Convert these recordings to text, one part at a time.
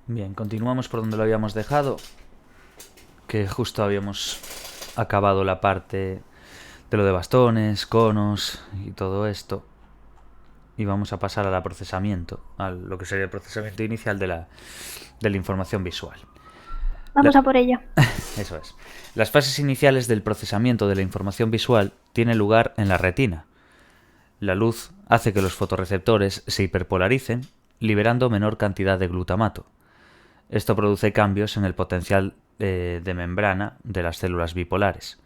Bien, continuamos por donde lo habíamos dejado, que justo habíamos acabado la parte de lo de bastones, conos y todo esto. Y vamos a pasar al procesamiento, a lo que sería el procesamiento inicial de la información visual. Vamos La- a por ello. Eso es. Las fases iniciales del procesamiento de la información visual tienen lugar en la retina. La luz hace que los fotorreceptores se hiperpolaricen, liberando menor cantidad de glutamato. Esto produce cambios en el potencial de membrana de las células bipolares,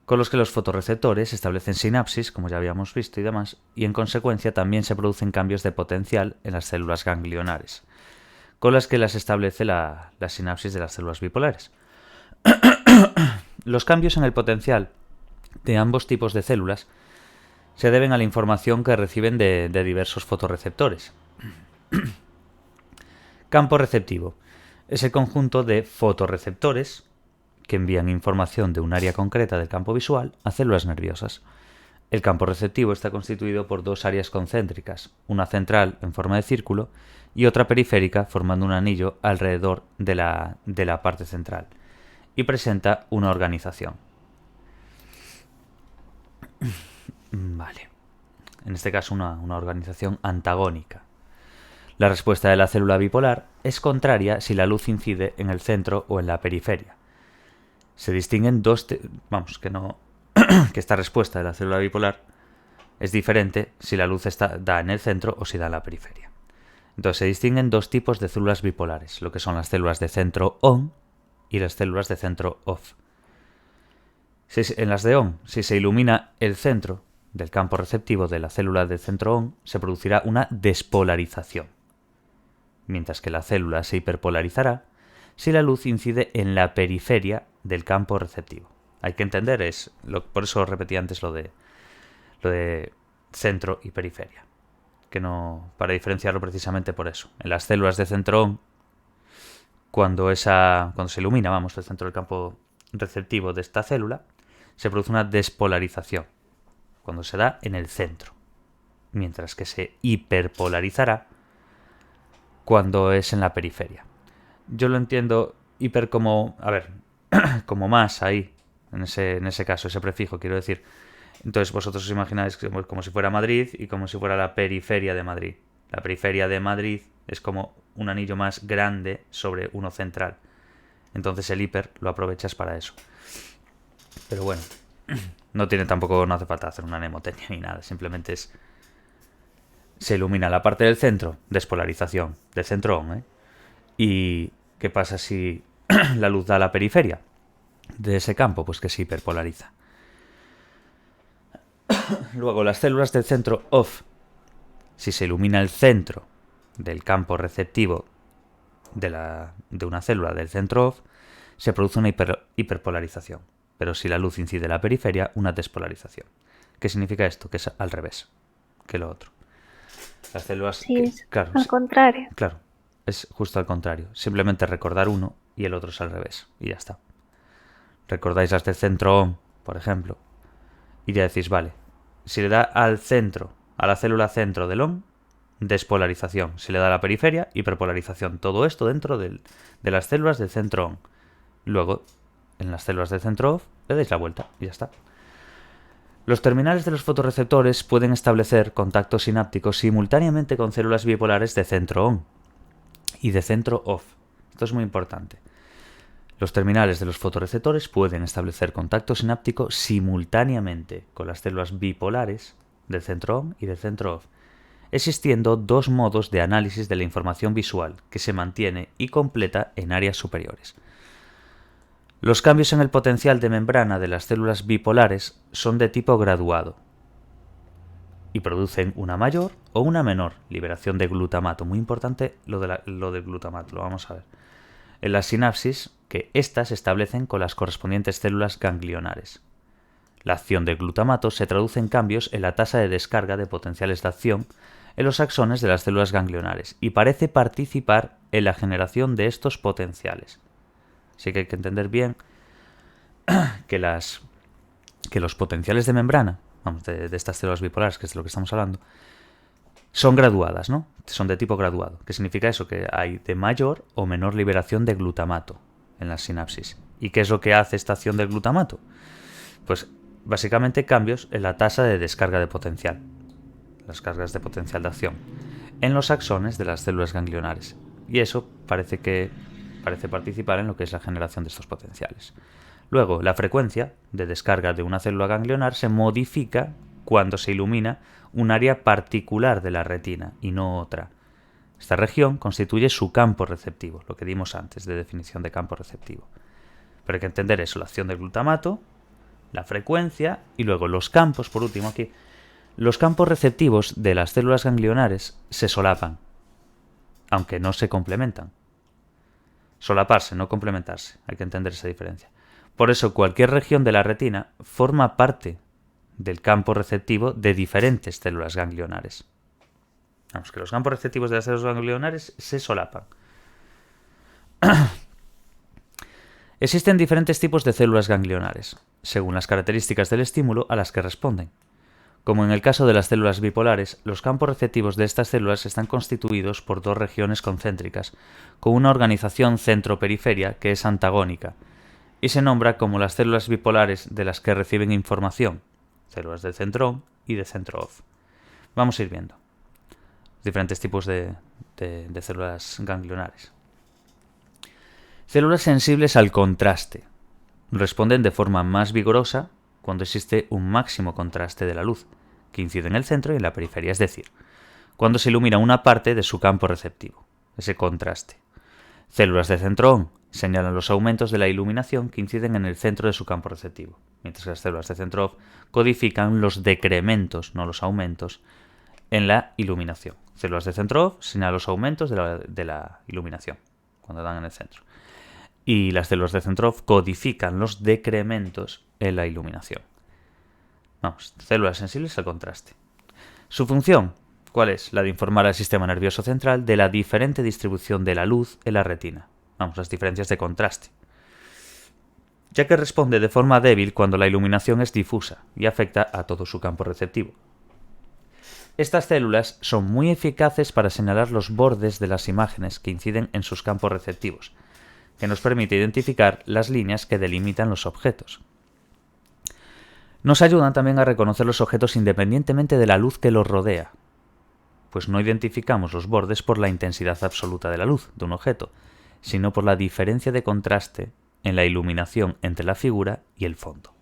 con los que los fotorreceptores establecen sinapsis, como ya habíamos visto y demás, y en consecuencia también se producen cambios de potencial en las células ganglionares, con las que las establece la sinapsis de las células bipolares. Los cambios en el potencial de ambos tipos de células se deben a la información que reciben de diversos fotorreceptores. Campo receptivo es el conjunto de fotorreceptores que envían información de un área concreta del campo visual a células nerviosas. El campo receptivo está constituido por dos áreas concéntricas, una central en forma de círculo y otra periférica formando un anillo alrededor de la parte central, y presenta una organización. Vale. En este caso una organización antagónica. La respuesta de la célula bipolar es contraria si la luz incide en el centro o en la periferia. Se distinguen dos... Vamos, que no... que esta respuesta de la célula bipolar es diferente si la luz da en el centro o si da en la periferia. Entonces se distinguen dos tipos de células bipolares, lo que son las células de centro on y las células de centro off. En las de on, si se ilumina el centro del campo receptivo de la célula de centro on, se producirá una despolarización, mientras que la célula se hiperpolarizará si la luz incide en la periferia del campo receptivo. Hay que entender, por eso repetí antes lo de centro y periferia, que no, para diferenciarlo precisamente por eso. En las células de centro on, cuando se ilumina, vamos, el centro del campo receptivo de esta célula, se produce una despolarización, cuando se da en el centro, mientras que se hiperpolarizará cuando es en la periferia. Yo lo entiendo hiper como, a ver, como más ahí, en ese caso, ese prefijo, quiero decir. Entonces vosotros os imagináis como si fuera Madrid y como si fuera la periferia de Madrid. La periferia de Madrid es como un anillo más grande sobre uno central. Entonces el hiper lo aprovechas para eso. Pero bueno, no hace falta hacer una mnemotecnia ni nada, simplemente se ilumina la parte del centro, despolarización, del centro on, ¿eh? ¿Y qué pasa si la luz da a la periferia de ese campo? Pues que se hiperpolariza. Luego, las células del centro off, si se ilumina el centro del campo receptivo de una célula del centro off, se produce una hiperpolarización. Pero si la luz incide en la periferia, una despolarización. ¿Qué significa esto? Que es al revés que lo otro. Las células... Sí, es claro, al contrario. claro, es justo al contrario. Simplemente recordar uno y el otro es al revés. Y ya está. Recordáis las del centro ON, por ejemplo. Y ya decís, vale, si le da al centro, a la célula centro del ON, despolarización. Si le da a la periferia, hiperpolarización. Todo esto dentro de las células del centro ON. Luego, en las células del centro OFF, le dais la vuelta y ya está. Los terminales de los fotorreceptores pueden establecer contactos sinápticos simultáneamente con células bipolares de centro ON y de centro OFF. Esto es muy importante. Los terminales de los fotorreceptores pueden establecer contacto sináptico simultáneamente con las células bipolares del centro ON y del centro OFF, existiendo dos modos de análisis de la información visual que se mantiene y completa en áreas superiores. Los cambios en el potencial de membrana de las células bipolares son de tipo graduado y producen una mayor o una menor liberación de glutamato. Muy importante lo del glutamato, lo vamos a ver. En la sinapsis, que éstas se establecen con las correspondientes células ganglionares. La acción del glutamato se traduce en cambios en la tasa de descarga de potenciales de acción en los axones de las células ganglionares y parece participar en la generación de estos potenciales. Así que hay que entender bien que los potenciales de membrana, vamos, de estas células bipolares, que es de lo que estamos hablando, son graduadas, ¿no? Son de tipo graduado. ¿Qué significa eso? Que hay de mayor o menor liberación de glutamato en la sinapsis. ¿Y qué es lo que hace esta acción del glutamato? Pues básicamente cambios en la tasa de descarga de potencial, las cargas de potencial de acción, en los axones de las células ganglionares. Y eso parece participar en lo que es la generación de estos potenciales. Luego, la frecuencia de descarga de una célula ganglionar se modifica cuando se ilumina un área particular de la retina y no otra. Esta región constituye su campo receptivo, lo que dimos antes de definición de campo receptivo. Pero hay que entender eso, la acción del glutamato, la frecuencia y luego los campos, por último aquí. Los campos receptivos de las células ganglionares se solapan, aunque no se complementan. Solaparse, no complementarse, hay que entender esa diferencia. Por eso cualquier región de la retina forma parte del campo receptivo de diferentes células ganglionares. Vamos, que los campos receptivos de las células ganglionares se solapan. Existen diferentes tipos de células ganglionares, según las características del estímulo a las que responden. Como en el caso de las células bipolares, los campos receptivos de estas células están constituidos por dos regiones concéntricas, con una organización centro-periferia que es antagónica, y se nombra como las células bipolares de las que reciben información, células del centrón y de centro-off. Vamos a ir viendo diferentes tipos de células ganglionares. Células sensibles al contraste. Responden de forma más vigorosa cuando existe un máximo contraste de la luz, que incide en el centro y en la periferia, es decir, cuando se ilumina una parte de su campo receptivo, ese contraste. Células de centrón señalan los aumentos de la iluminación que inciden en el centro de su campo receptivo, mientras que las células de centro-off codifican los decrementos, no los aumentos, en la iluminación. Células de centro-off señalan los aumentos de la iluminación cuando dan en el centro. Y las células de centro-off codifican los decrementos en la iluminación. Vamos, células sensibles al contraste. Su función, ¿cuál es? La de informar al sistema nervioso central de la diferente distribución de la luz en la retina. Vamos, las diferencias de contraste. Ya que responde de forma débil cuando la iluminación es difusa y afecta a todo su campo receptivo. Estas células son muy eficaces para señalar los bordes de las imágenes que inciden en sus campos receptivos, que nos permite identificar las líneas que delimitan los objetos. Nos ayudan también a reconocer los objetos independientemente de la luz que los rodea, pues no identificamos los bordes por la intensidad absoluta de la luz de un objeto, sino por la diferencia de contraste en la iluminación entre la figura y el fondo.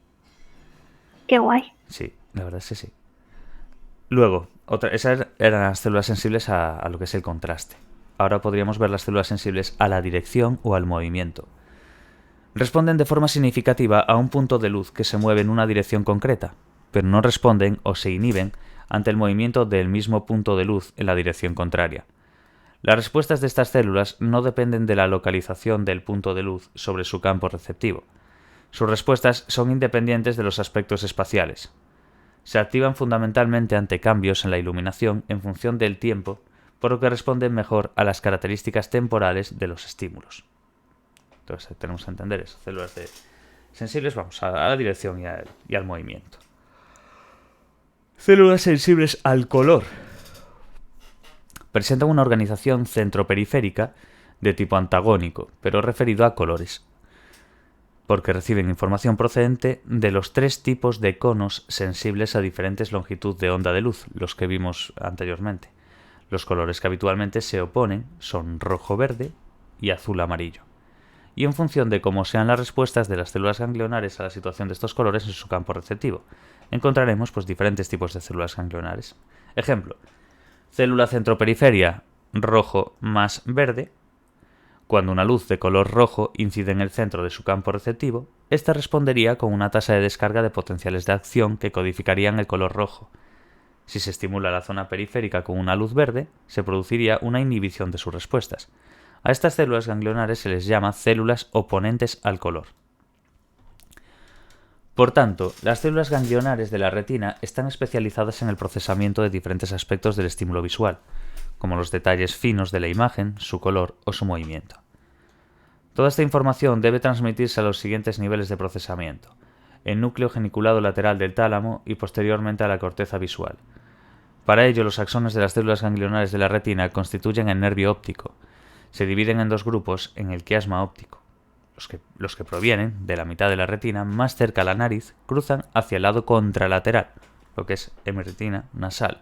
¡Qué guay! Sí, la verdad es que sí. Luego, esas eran las células sensibles a lo que es el contraste. Ahora podríamos ver las células sensibles a la dirección o al movimiento. Responden de forma significativa a un punto de luz que se mueve en una dirección concreta, pero no responden o se inhiben ante el movimiento del mismo punto de luz en la dirección contraria. Las respuestas de estas células no dependen de la localización del punto de luz sobre su campo receptivo. Sus respuestas son independientes de los aspectos espaciales. Se activan fundamentalmente ante cambios en la iluminación en función del tiempo, por lo que responden mejor a las características temporales de los estímulos. Entonces tenemos que entender eso. Células sensibles, vamos, a la dirección y al movimiento. Células sensibles al color. Presentan una organización centroperiférica de tipo antagónico, pero referido a colores, porque reciben información procedente de los tres tipos de conos sensibles a diferentes longitudes de onda de luz, los que vimos anteriormente. Los colores que habitualmente se oponen son rojo-verde y azul-amarillo. Y en función de cómo sean las respuestas de las células ganglionares a la situación de estos colores en su campo receptivo, encontraremos diferentes tipos de células ganglionares. Ejemplo, célula centroperiferia rojo más verde. Cuando una luz de color rojo incide en el centro de su campo receptivo, ésta respondería con una tasa de descarga de potenciales de acción que codificarían el color rojo. Si se estimula la zona periférica con una luz verde, se produciría una inhibición de sus respuestas. A estas células ganglionares se les llama células oponentes al color. Por tanto, las células ganglionares de la retina están especializadas en el procesamiento de diferentes aspectos del estímulo visual, como los detalles finos de la imagen, su color o su movimiento. Toda esta información debe transmitirse a los siguientes niveles de procesamiento: el núcleo geniculado lateral del tálamo y posteriormente a la corteza visual, Para ello, los axones de las células ganglionares de la retina constituyen el nervio óptico. Se dividen en dos grupos en el quiasma óptico. Los que provienen de la mitad de la retina más cerca a la nariz cruzan hacia el lado contralateral, lo que es hemirretina nasal,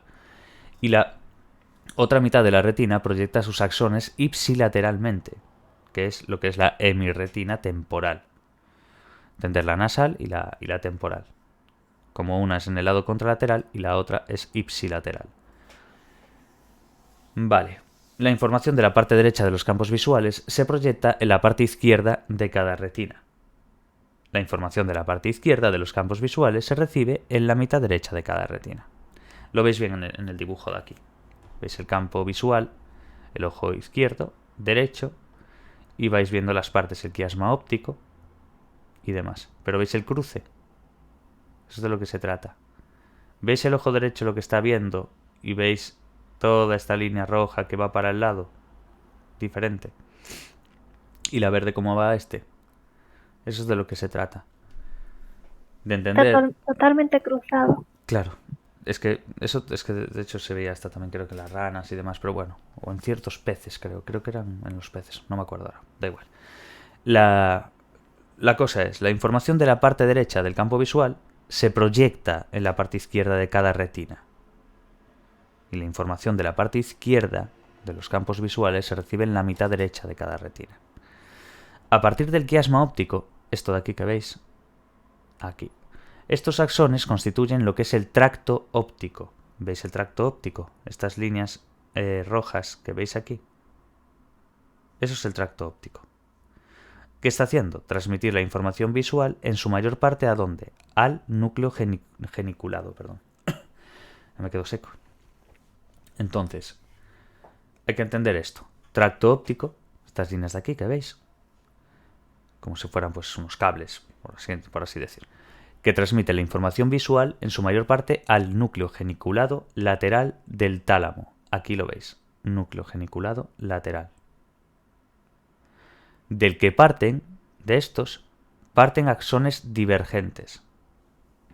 y la otra mitad de la retina proyecta sus axones ipsilateralmente, que es lo que es la hemirretina temporal. Entender la nasal y la temporal. Como una es en el lado contralateral y la otra es ipsilateral. Vale. La información de la parte derecha de los campos visuales se proyecta en la parte izquierda de cada retina. La información de la parte izquierda de los campos visuales se recibe en la mitad derecha de cada retina. Lo veis bien en el dibujo de aquí. Veis el campo visual, el ojo izquierdo, derecho, y vais viendo las partes, el quiasma óptico y demás. Pero veis el cruce. Eso es de lo que se trata. ¿Veis el ojo derecho lo que está viendo y veis toda esta línea roja que va para el lado? Diferente. ¿Y la verde cómo va a este? Eso es de lo que se trata. De entender... Totalmente cruzado. Claro. Es que de hecho se veía hasta también creo que las ranas y demás, pero bueno. O en ciertos peces creo que eran en los peces. No me acuerdo ahora. Da igual. La cosa es, la información de la parte derecha del campo visual se proyecta en la parte izquierda de cada retina. Y la información de la parte izquierda de los campos visuales se recibe en la mitad derecha de cada retina. A partir del quiasma óptico, esto de aquí que veis, aquí, estos axones constituyen lo que es el tracto óptico. ¿Veis el tracto óptico? Estas líneas rojas que veis aquí. Eso es el tracto óptico. ¿Qué está haciendo? Transmitir la información visual en su mayor parte ¿a dónde? Al núcleo geniculado, perdón. Me quedo seco. Entonces, hay que entender esto. Tracto óptico, estas líneas de aquí que veis, como si fueran pues unos cables, por así decir, que transmite la información visual en su mayor parte al núcleo geniculado lateral del tálamo. Aquí lo veis, núcleo geniculado lateral. Del que parten axones divergentes,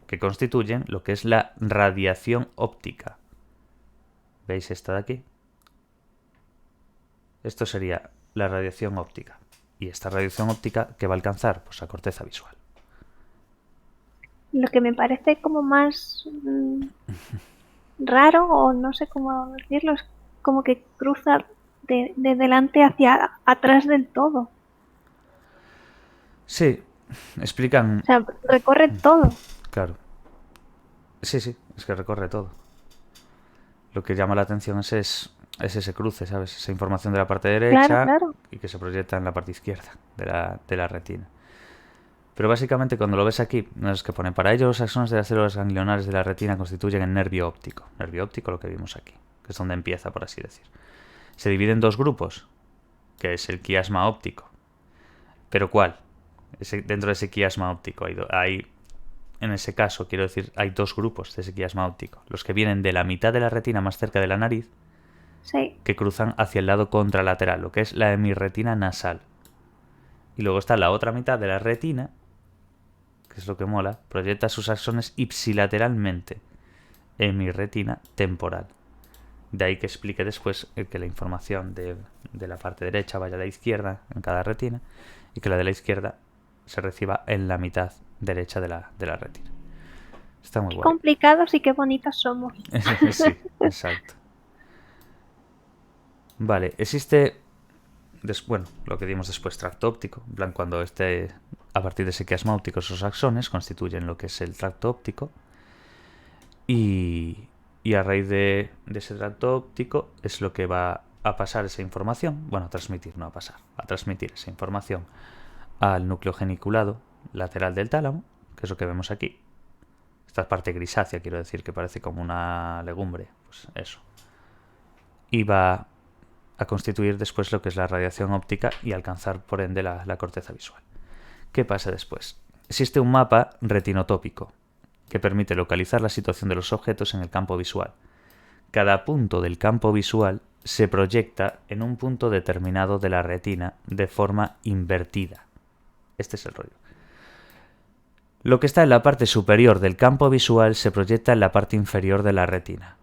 que constituyen lo que es la radiación óptica. ¿Veis esta de aquí? Esto sería la radiación óptica. Y esta radiación óptica, ¿qué va a alcanzar? Pues la corteza visual. Lo que me parece como más raro, o no sé cómo decirlo, es como que cruza de delante hacia atrás del todo. Sí, explican... O sea, recorre todo. Claro. Sí, es que recorre todo. Lo que llama la atención es ese cruce, ¿sabes? Esa información de la parte derecha Claro. y que se proyecta en la parte izquierda de la retina. Pero básicamente cuando lo ves aquí, no es que pone, para ello los axones de las células ganglionares de la retina constituyen el nervio óptico. Nervio óptico, lo que vimos aquí, que es donde empieza, por así decir. Se divide en dos grupos, que es el quiasma óptico. ¿Pero cuál? Dentro de ese quiasma óptico hay, en ese caso, quiero decir, hay dos grupos de ese quiasma óptico. Los que vienen de la mitad de la retina más cerca de la nariz, sí, que cruzan hacia el lado contralateral, lo que es la hemirretina nasal. Y luego está la otra mitad de la retina, que es lo que mola, proyecta sus axones ipsilateralmente, hemirretina temporal. De ahí que explique después que la información de la parte derecha vaya a la izquierda en cada retina y que la de la izquierda se reciba en la mitad derecha de la retina. Está muy guay. Complicados y qué bonitas somos. Sí, exacto. Vale, existe, bueno, lo que dimos después, tracto óptico. En plan, cuando a partir de ese quiasma óptico, esos axones constituyen lo que es el tracto óptico. Y a raíz de ese tracto óptico es lo que va a pasar esa información, bueno, a transmitir, no a pasar, a transmitir esa información al núcleo geniculado lateral del tálamo, que es lo que vemos aquí. Esta parte grisácea, quiero decir, que parece como una legumbre, pues eso. Y va a constituir después lo que es la radiación óptica y alcanzar, por ende, la corteza visual. ¿Qué pasa después? Existe un mapa retinotópico que permite localizar la situación de los objetos en el campo visual. Cada punto del campo visual se proyecta en un punto determinado de la retina de forma invertida. Este es el rollo. Lo que está en la parte superior del campo visual se proyecta en la parte inferior de la retina.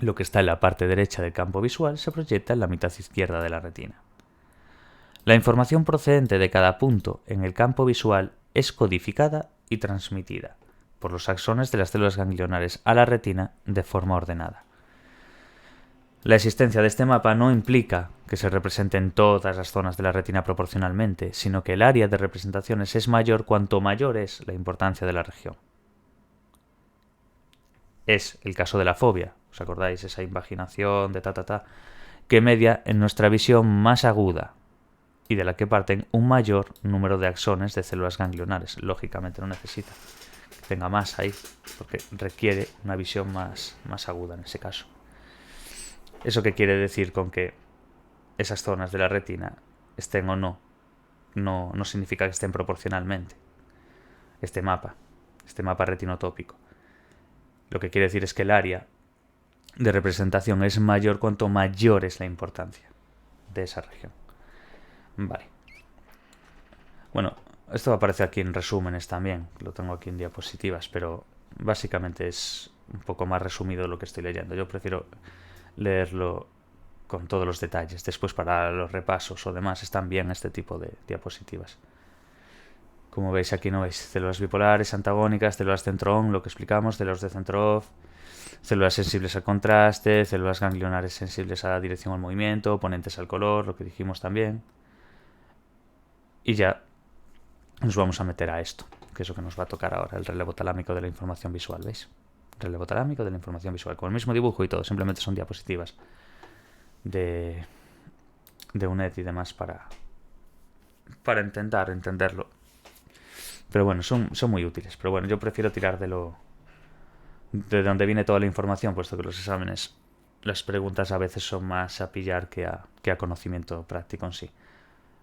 Lo que está en la parte derecha del campo visual se proyecta en la mitad izquierda de la retina. La información procedente de cada punto en el campo visual es codificada y transmitida por los axones de las células ganglionares a la retina de forma ordenada. La existencia de este mapa no implica que se representen todas las zonas de la retina proporcionalmente, sino que el área de representaciones es mayor cuanto mayor es la importancia de la región. Es el caso de la fobia, ¿os acordáis? Esa invaginación de que media en nuestra visión más aguda y de la que parten un mayor número de axones de células ganglionares. Lógicamente no necesita que tenga más ahí, porque requiere una visión más aguda en ese caso. ¿Eso qué quiere decir con que esas zonas de la retina estén o no? No significa que estén proporcionalmente. Este mapa retinotópico. Lo que quiere decir es que el área de representación es mayor cuanto mayor es la importancia de esa región. Vale. Bueno, esto aparece aquí en resúmenes también. Lo tengo aquí en diapositivas, pero básicamente es un poco más resumido lo que estoy leyendo. Yo prefiero leerlo con todos los detalles. Después para los repasos o demás están bien este tipo de diapositivas. Como veis aquí, no veis células bipolares, antagónicas, células centrón, lo que explicamos, células de centro-off, células sensibles al contraste, células ganglionares sensibles a la dirección al movimiento, oponentes al color, lo que dijimos también. Y ya nos vamos a meter a esto, que es lo que nos va a tocar ahora, el relevo talámico de la información visual, ¿veis? Relevo talámico de la información visual, con el mismo dibujo y todo, simplemente son diapositivas de UNED y demás para intentar entenderlo. Pero bueno, son muy útiles. Pero bueno, yo prefiero tirar de donde viene toda la información, puesto que los exámenes, las preguntas a veces son más a pillar que a conocimiento práctico en sí.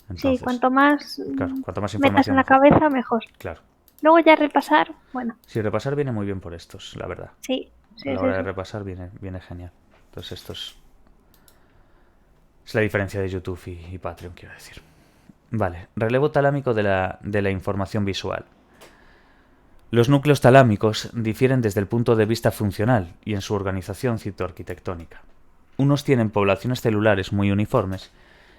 Entonces, sí, cuanto más información metas en la mejor. cabeza, mejor. Claro. Luego ya repasar, bueno. Sí, repasar viene muy bien por estos, la verdad. Sí. A la hora de repasar viene genial. Entonces esto es la diferencia de YouTube y Patreon, quiero decir. Vale, relevo talámico de la información visual. Los núcleos talámicos difieren desde el punto de vista funcional y en su organización citoarquitectónica. Unos tienen poblaciones celulares muy uniformes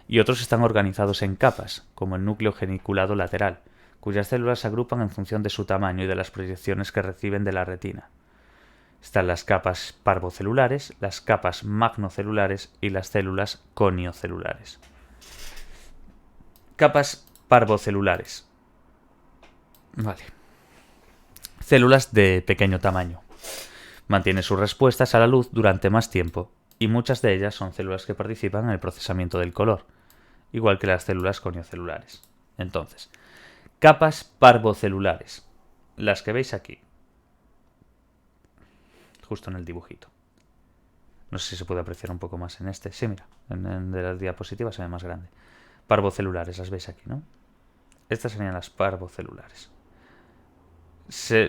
y otros están organizados en capas, como el núcleo geniculado lateral, cuyas células se agrupan en función de su tamaño y de las proyecciones que reciben de la retina. Están las capas parvocelulares, las capas magnocelulares y las células coniocelulares. Capas parvocelulares. Vale. Células de pequeño tamaño. Mantienen sus respuestas a la luz durante más tiempo y muchas de ellas son células que participan en el procesamiento del color, igual que las células coniocelulares. Entonces, capas parvocelulares, las que veis aquí, justo en el dibujito. No sé si se puede apreciar un poco más en este. Sí, mira, en de las diapositivas se ve más grande. Parvocelulares, las veis aquí, ¿no? Estas serían las parvocelulares.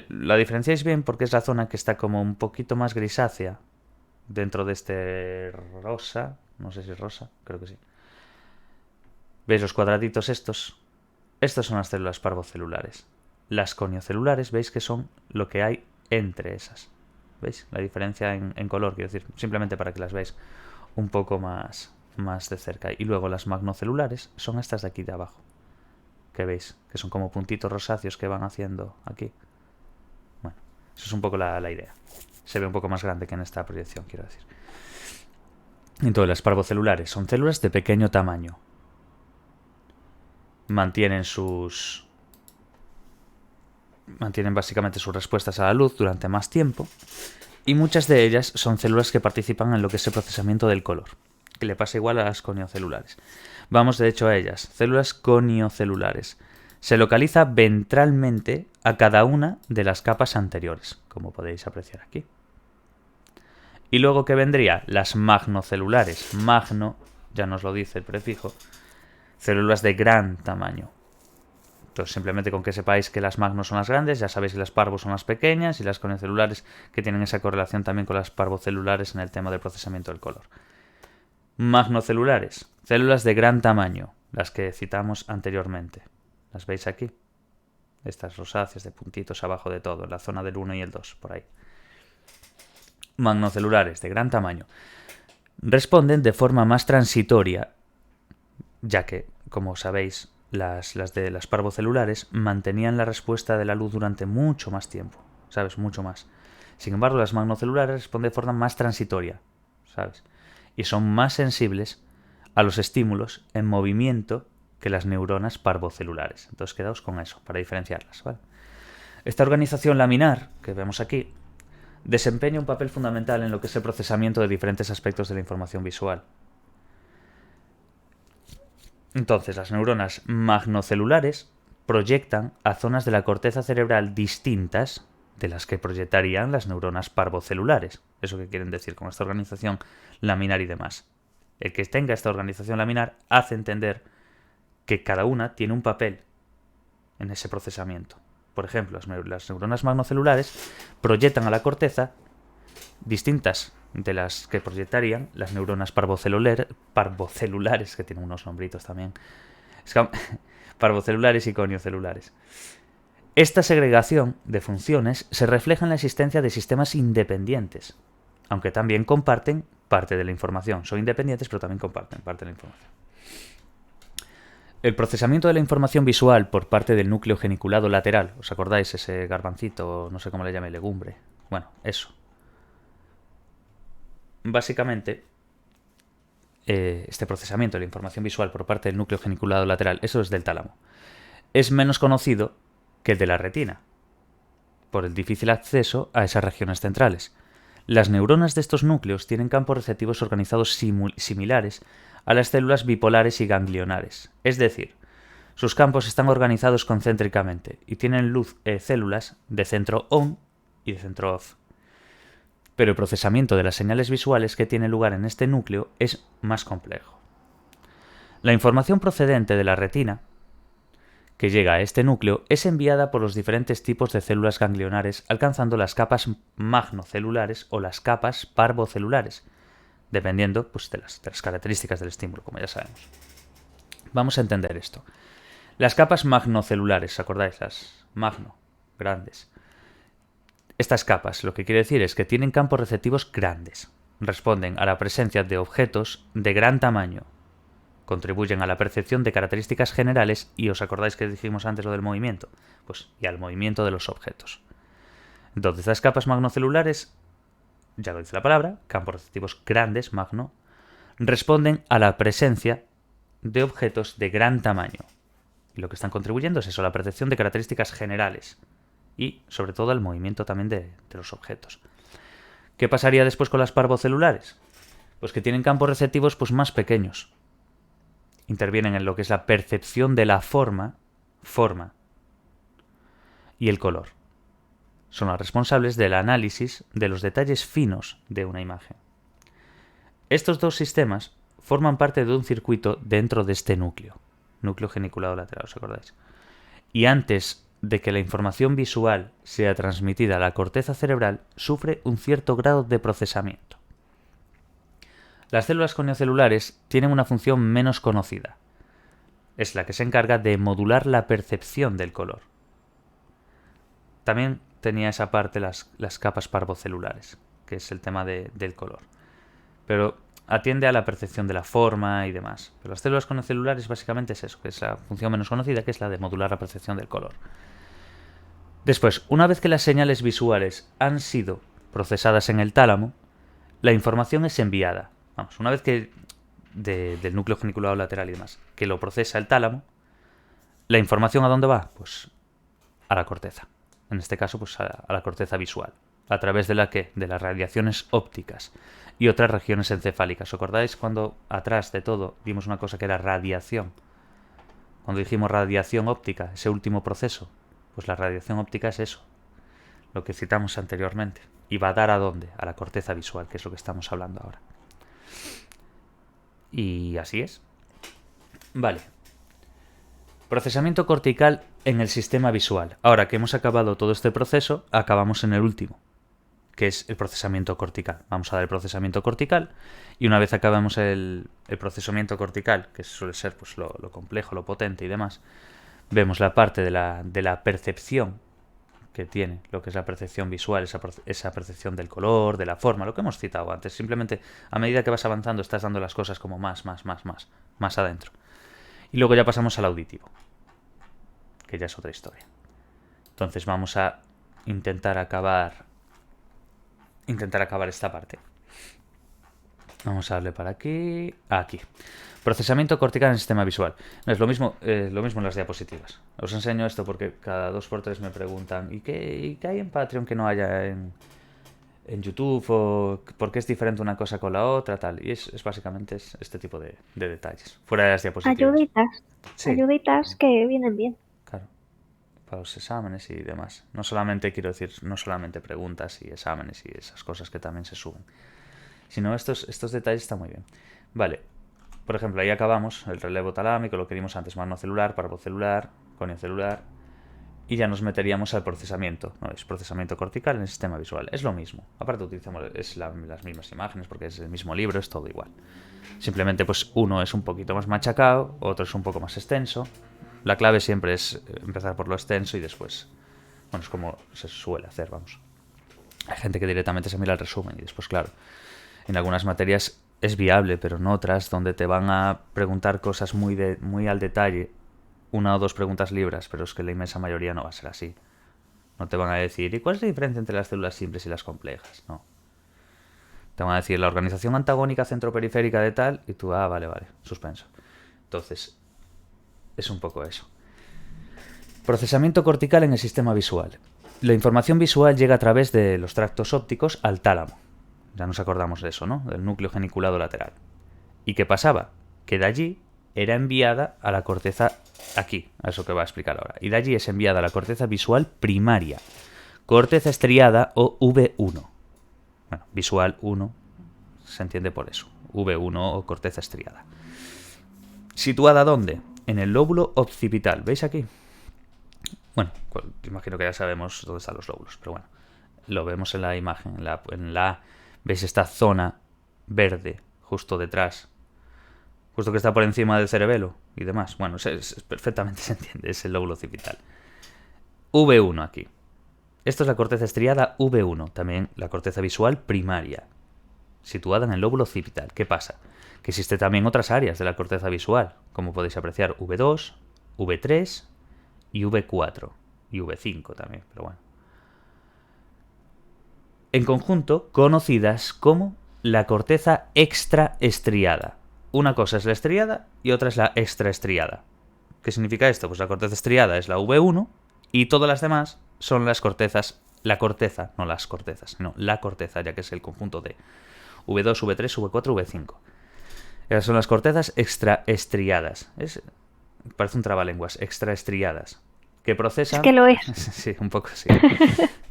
La diferenciáis bien porque es la zona que está como un poquito más grisácea dentro de este rosa. No sé si es rosa, creo que sí. ¿Veis los cuadraditos estos? Estas son las células parvocelulares. Las coniocelulares, veis que son lo que hay entre esas. ¿Veis? La diferencia en color, quiero decir, simplemente para que las veáis un poco más de cerca. Y luego las magnocelulares son estas de aquí de abajo, que veis, que son como puntitos rosáceos que van haciendo aquí. Bueno, eso es un poco la idea. Se ve un poco más grande que en esta proyección, quiero decir. Entonces, las parvocelulares son células de pequeño tamaño. Mantienen básicamente sus respuestas a la luz durante más tiempo y muchas de ellas son células que participan en lo que es el procesamiento del color, que le pasa igual a las coniocelulares. Vamos de hecho a ellas, células coniocelulares. Se localiza ventralmente a cada una de las capas anteriores, como podéis apreciar aquí. Y luego, ¿qué vendría? Las magnocelulares. Magno, ya nos lo dice el prefijo, células de gran tamaño. Entonces, simplemente con que sepáis que las magnos son las grandes, ya sabéis que las parvos son las pequeñas y las coniocelulares que tienen esa correlación también con las parvocelulares en el tema del procesamiento del color. Magnocelulares, células de gran tamaño, las que citamos anteriormente. ¿Las veis aquí? Estas rosáceas de puntitos abajo de todo, en la zona del 1 y el 2, por ahí. magnocelulares de gran tamaño responden de forma más transitoria, ya que, como sabéis, las de las parvocelulares mantenían la respuesta de la luz durante mucho más tiempo, ¿sabes? Mucho más. Sin embargo, las magnocelulares responden de forma más transitoria, ¿sabes? Y son más sensibles a los estímulos en movimiento que las neuronas parvocelulares. Entonces, quedaos con eso, para diferenciarlas, ¿vale? Esta organización laminar, que vemos aquí, desempeña un papel fundamental en lo que es el procesamiento de diferentes aspectos de la información visual. Entonces, las neuronas magnocelulares proyectan a zonas de la corteza cerebral distintas de las que proyectarían las neuronas parvocelulares. Eso que quieren decir con esta organización laminar y demás. El que tenga esta organización laminar hace entender que cada una tiene un papel en ese procesamiento. Por ejemplo, las neuronas magnocelulares proyectan a la corteza distintas de las que proyectarían las neuronas parvocelulares, que tienen unos nombritos también, parvocelulares y coniocelulares. Esta segregación de funciones se refleja en la existencia de sistemas independientes, aunque también comparten parte de la información. Son independientes, pero también comparten parte de la información. El procesamiento de la información visual por parte del núcleo geniculado lateral, ¿os acordáis ese garbancito, no sé cómo le llame, legumbre? Bueno, eso. Básicamente, este procesamiento de la información visual por parte del núcleo geniculado lateral, eso es del tálamo, es menos conocido que el de la retina, por el difícil acceso a esas regiones centrales. Las neuronas de estos núcleos tienen campos receptivos organizados similares a las células bipolares y ganglionares, es decir, sus campos están organizados concéntricamente y tienen células de centro on y de centro off. Pero el procesamiento de las señales visuales que tiene lugar en este núcleo es más complejo. La información procedente de la retina que llega a este núcleo es enviada por los diferentes tipos de células ganglionares alcanzando las capas magnocelulares o las capas parvocelulares, dependiendo pues, de las características del estímulo, como ya sabemos. Vamos a entender esto. Las capas magnocelulares, ¿os acordáis? Las magno, grandes. Estas capas lo que quiere decir es que tienen campos receptivos grandes, responden a la presencia de objetos de gran tamaño, contribuyen a la percepción de características generales y os acordáis que dijimos antes lo del movimiento, pues y al movimiento de los objetos. Entonces las capas magnocelulares, ya lo dice la palabra, campos receptivos grandes, magno, responden a la presencia de objetos de gran tamaño. Y lo que están contribuyendo es eso, la percepción de características generales y sobre todo al movimiento también de los objetos. ¿Qué pasaría después con las parvocelulares? Pues que tienen campos receptivos pues, más pequeños. Intervienen en lo que es la percepción de la forma y el color. Son las responsables del análisis de los detalles finos de una imagen. Estos dos sistemas forman parte de un circuito dentro de este núcleo geniculado lateral, ¿os acordáis? Y antes de que la información visual sea transmitida a la corteza cerebral, sufre un cierto grado de procesamiento. Las células coniocelulares tienen una función menos conocida. Es la que se encarga de modular la percepción del color. También tenía esa parte las capas parvocelulares, que es el tema del color. Pero atiende a la percepción de la forma y demás. Pero las células coniocelulares básicamente es eso, que es la función menos conocida, que es la de modular la percepción del color. Después, una vez que las señales visuales han sido procesadas en el tálamo, la información es enviada. Vamos, una vez que del núcleo geniculado lateral y demás, que lo procesa el tálamo, ¿la información a dónde va? Pues a la corteza. En este caso, pues a la corteza visual. ¿A través de la qué? De las radiaciones ópticas y otras regiones encefálicas. ¿Os acordáis cuando atrás de todo vimos una cosa que era radiación? Cuando dijimos radiación óptica, ese último proceso, pues la radiación óptica es eso, lo que citamos anteriormente. ¿Y va a dar a dónde? A la corteza visual, que es lo que estamos hablando ahora. Y así es. Vale. Procesamiento cortical en el sistema visual. Ahora que hemos acabado todo este proceso, acabamos en el último, que es el procesamiento cortical. Vamos a dar el procesamiento cortical y una vez acabamos el procesamiento cortical, que suele ser pues, lo complejo, lo potente y demás, vemos la parte de la percepción que tiene lo que es la percepción visual, esa percepción del color, de la forma, lo que hemos citado antes. Simplemente a medida que vas avanzando estás dando las cosas como más adentro. Y luego ya pasamos al auditivo, que ya es otra historia. Entonces vamos a intentar acabar esta parte. Vamos a darle para aquí. Aquí. Procesamiento cortical en el sistema visual. No, es lo mismo en las diapositivas. Os enseño esto porque cada 2x3 me preguntan ¿y qué hay en Patreon que no haya en YouTube? ¿O por qué es diferente una cosa con la otra? Tal. Y es básicamente este tipo de detalles. Fuera de las diapositivas. Ayuditas. Sí. Ayuditas que vienen bien. Claro. Para los exámenes y demás. No solamente preguntas y exámenes y esas cosas que también se suben. Sino estos detalles están muy bien. Vale. Por ejemplo, ahí acabamos el relevo talámico, lo que vimos antes, mano celular, párpado celular, conio celular, y ya nos meteríamos al procesamiento, ¿no? Es procesamiento cortical en el sistema visual. Es lo mismo. Aparte utilizamos las mismas imágenes porque es el mismo libro, es todo igual. Simplemente pues uno es un poquito más machacado, otro es un poco más extenso. La clave siempre es empezar por lo extenso y después, bueno, es como se suele hacer, vamos. Hay gente que directamente se mira el resumen y después, claro, en algunas materias es viable, pero en otras donde te van a preguntar cosas muy al detalle, una o dos preguntas libres, pero es que la inmensa mayoría no va a ser así. No te van a decir, ¿y cuál es la diferencia entre las células simples y las complejas? No. Te van a decir la organización antagónica centroperiférica de tal, y tú, vale, suspenso. Entonces, es un poco eso. Procesamiento cortical en el sistema visual. La información visual llega a través de los tractos ópticos al tálamo. Ya nos acordamos de eso, ¿no? Del núcleo geniculado lateral. ¿Y qué pasaba? Que de allí era enviada a la corteza, aquí, a eso que va a explicar ahora. Y de allí es enviada a la corteza visual primaria, corteza estriada o V1. Bueno, visual 1 se entiende por eso. V1 o corteza estriada. ¿Situada dónde? En el lóbulo occipital. ¿Veis aquí? Bueno, imagino que ya sabemos dónde están los lóbulos, pero bueno, lo vemos en la imagen, ¿veis esta zona verde justo detrás? Justo que está por encima del cerebelo y demás. Bueno, perfectamente se entiende, es el lóbulo occipital. V1 aquí. Esto es la corteza estriada V1, también la corteza visual primaria, situada en el lóbulo occipital. ¿Qué pasa? Que existen también otras áreas de la corteza visual, como podéis apreciar V2, V3 y V4 y V5 también, pero bueno. En conjunto, conocidas como la corteza extraestriada. Una cosa es la estriada y otra es la extraestriada. ¿Qué significa esto? Pues la corteza estriada es la V1 y todas las demás son las cortezas, la corteza, no las cortezas, sino la corteza, ya que es el conjunto de V2, V3, V4, V5. Esas son las cortezas extraestriadas. Parece un trabalenguas, extraestriadas. Que procesan... Es que lo es. Sí, un poco sí.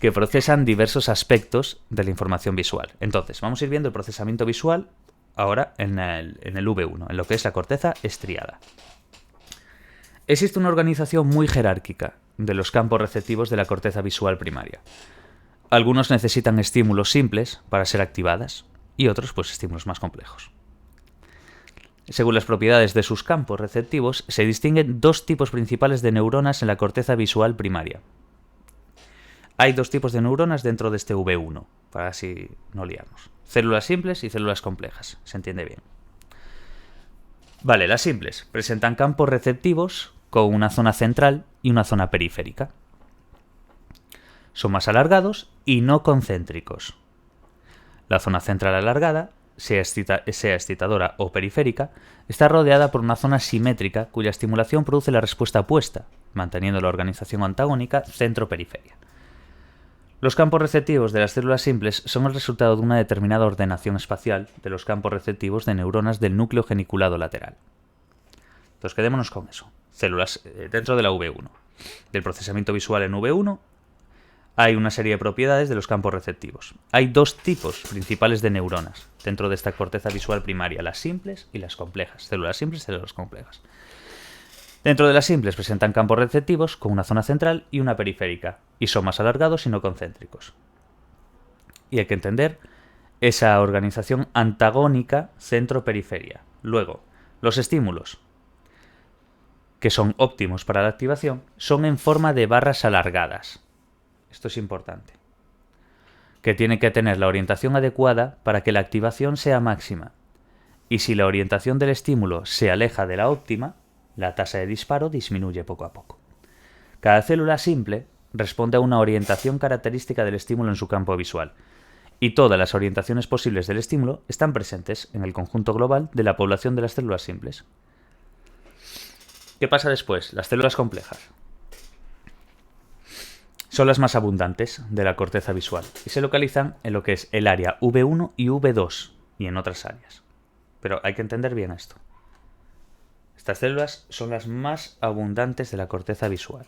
Que procesan diversos aspectos de la información visual. Entonces, vamos a ir viendo el procesamiento visual ahora en el V1, en lo que es la corteza estriada. Existe una organización muy jerárquica de los campos receptivos de la corteza visual primaria. Algunos necesitan estímulos simples para ser activadas y otros, pues, estímulos más complejos. Según las propiedades de sus campos receptivos, se distinguen dos tipos principales de neuronas en la corteza visual primaria. Hay dos tipos de neuronas dentro de este V1, para así no liarnos. Células simples y células complejas. Se entiende bien. Vale, las simples presentan campos receptivos con una zona central y una zona periférica. Son más alargados y no concéntricos. La zona central alargada, sea excitadora o periférica, está rodeada por una zona simétrica cuya estimulación produce la respuesta opuesta, manteniendo la organización antagónica centro-periferia. Los campos receptivos de las células simples son el resultado de una determinada ordenación espacial de los campos receptivos de neuronas del núcleo geniculado lateral. Entonces quedémonos con eso. Células dentro de la V1. Del procesamiento visual en V1 hay una serie de propiedades de los campos receptivos. Hay dos tipos principales de neuronas dentro de esta corteza visual primaria, las simples y las complejas. Células simples y células complejas. Dentro de las simples presentan campos receptivos con una zona central y una periférica, y son más alargados y no concéntricos. Y hay que entender esa organización antagónica centro-periferia. Luego, los estímulos, que son óptimos para la activación, son en forma de barras alargadas. esto es importante, que tiene que tener la orientación adecuada para que la activación sea máxima. Y si la orientación del estímulo se aleja de la óptima, la tasa de disparo disminuye poco a poco. Cada célula simple responde a una orientación característica del estímulo en su campo visual, y todas las orientaciones posibles del estímulo están presentes en el conjunto global de la población de las células simples. ¿Qué pasa después? Las células complejas son las más abundantes de la corteza visual y se localizan en lo que es el área V1 y V2 y en otras áreas. Pero hay que entender bien esto. Estas células son las más abundantes de la corteza visual.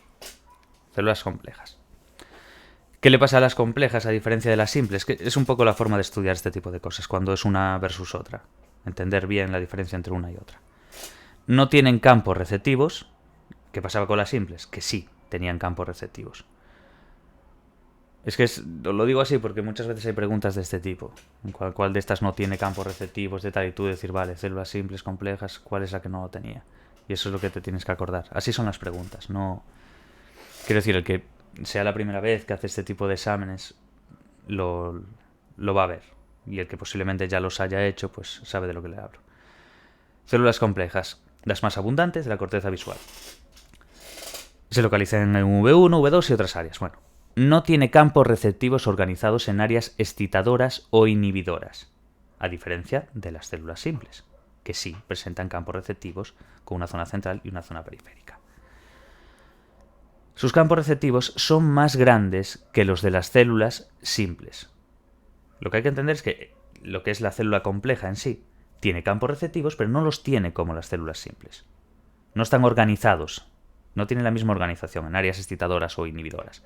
Células complejas. ¿Qué le pasa a las complejas a diferencia de las simples? Que es un poco la forma de estudiar este tipo de cosas, cuando es una versus otra. Entender bien la diferencia entre una y otra. No tienen campos receptivos. ¿Qué pasaba con las simples? Que sí, tenían campos receptivos. Es que lo digo así porque muchas veces hay preguntas de este tipo. ¿Cuál de estas no tiene campos receptivos de tal? Y tú decir, vale, células simples, complejas, ¿cuál es la que no lo tenía? Y eso es lo que te tienes que acordar. Así son las preguntas. No, quiero decir, el que sea la primera vez que hace este tipo de exámenes lo va a ver. Y el que posiblemente ya los haya hecho, pues sabe de lo que le hablo. Células complejas, las más abundantes de la corteza visual. Se localizan en V1, V2 y otras áreas. Bueno, no tiene campos receptivos organizados en áreas excitadoras o inhibidoras, a diferencia de las células simples, que sí presentan campos receptivos con una zona central y una zona periférica. Sus campos receptivos son más grandes que los de las células simples. Lo que hay que entender es que lo que es la célula compleja en sí tiene campos receptivos, pero no los tiene como las células simples. No están organizados, no tienen la misma organización en áreas excitadoras o inhibidoras.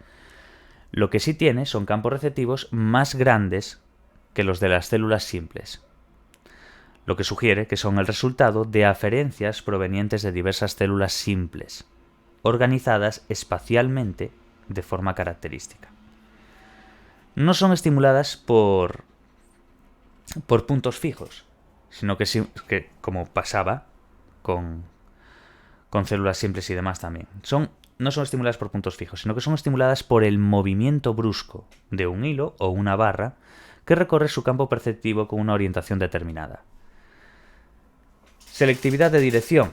Lo que sí tiene son campos receptivos más grandes que los de las células simples, lo que sugiere que son el resultado de aferencias provenientes de diversas células simples, organizadas espacialmente de forma característica. No son estimuladas por puntos fijos, sino que como pasaba con células simples y demás también. No son estimuladas por puntos fijos, sino que son estimuladas por el movimiento brusco de un hilo o una barra que recorre su campo perceptivo con una orientación determinada. Selectividad de dirección.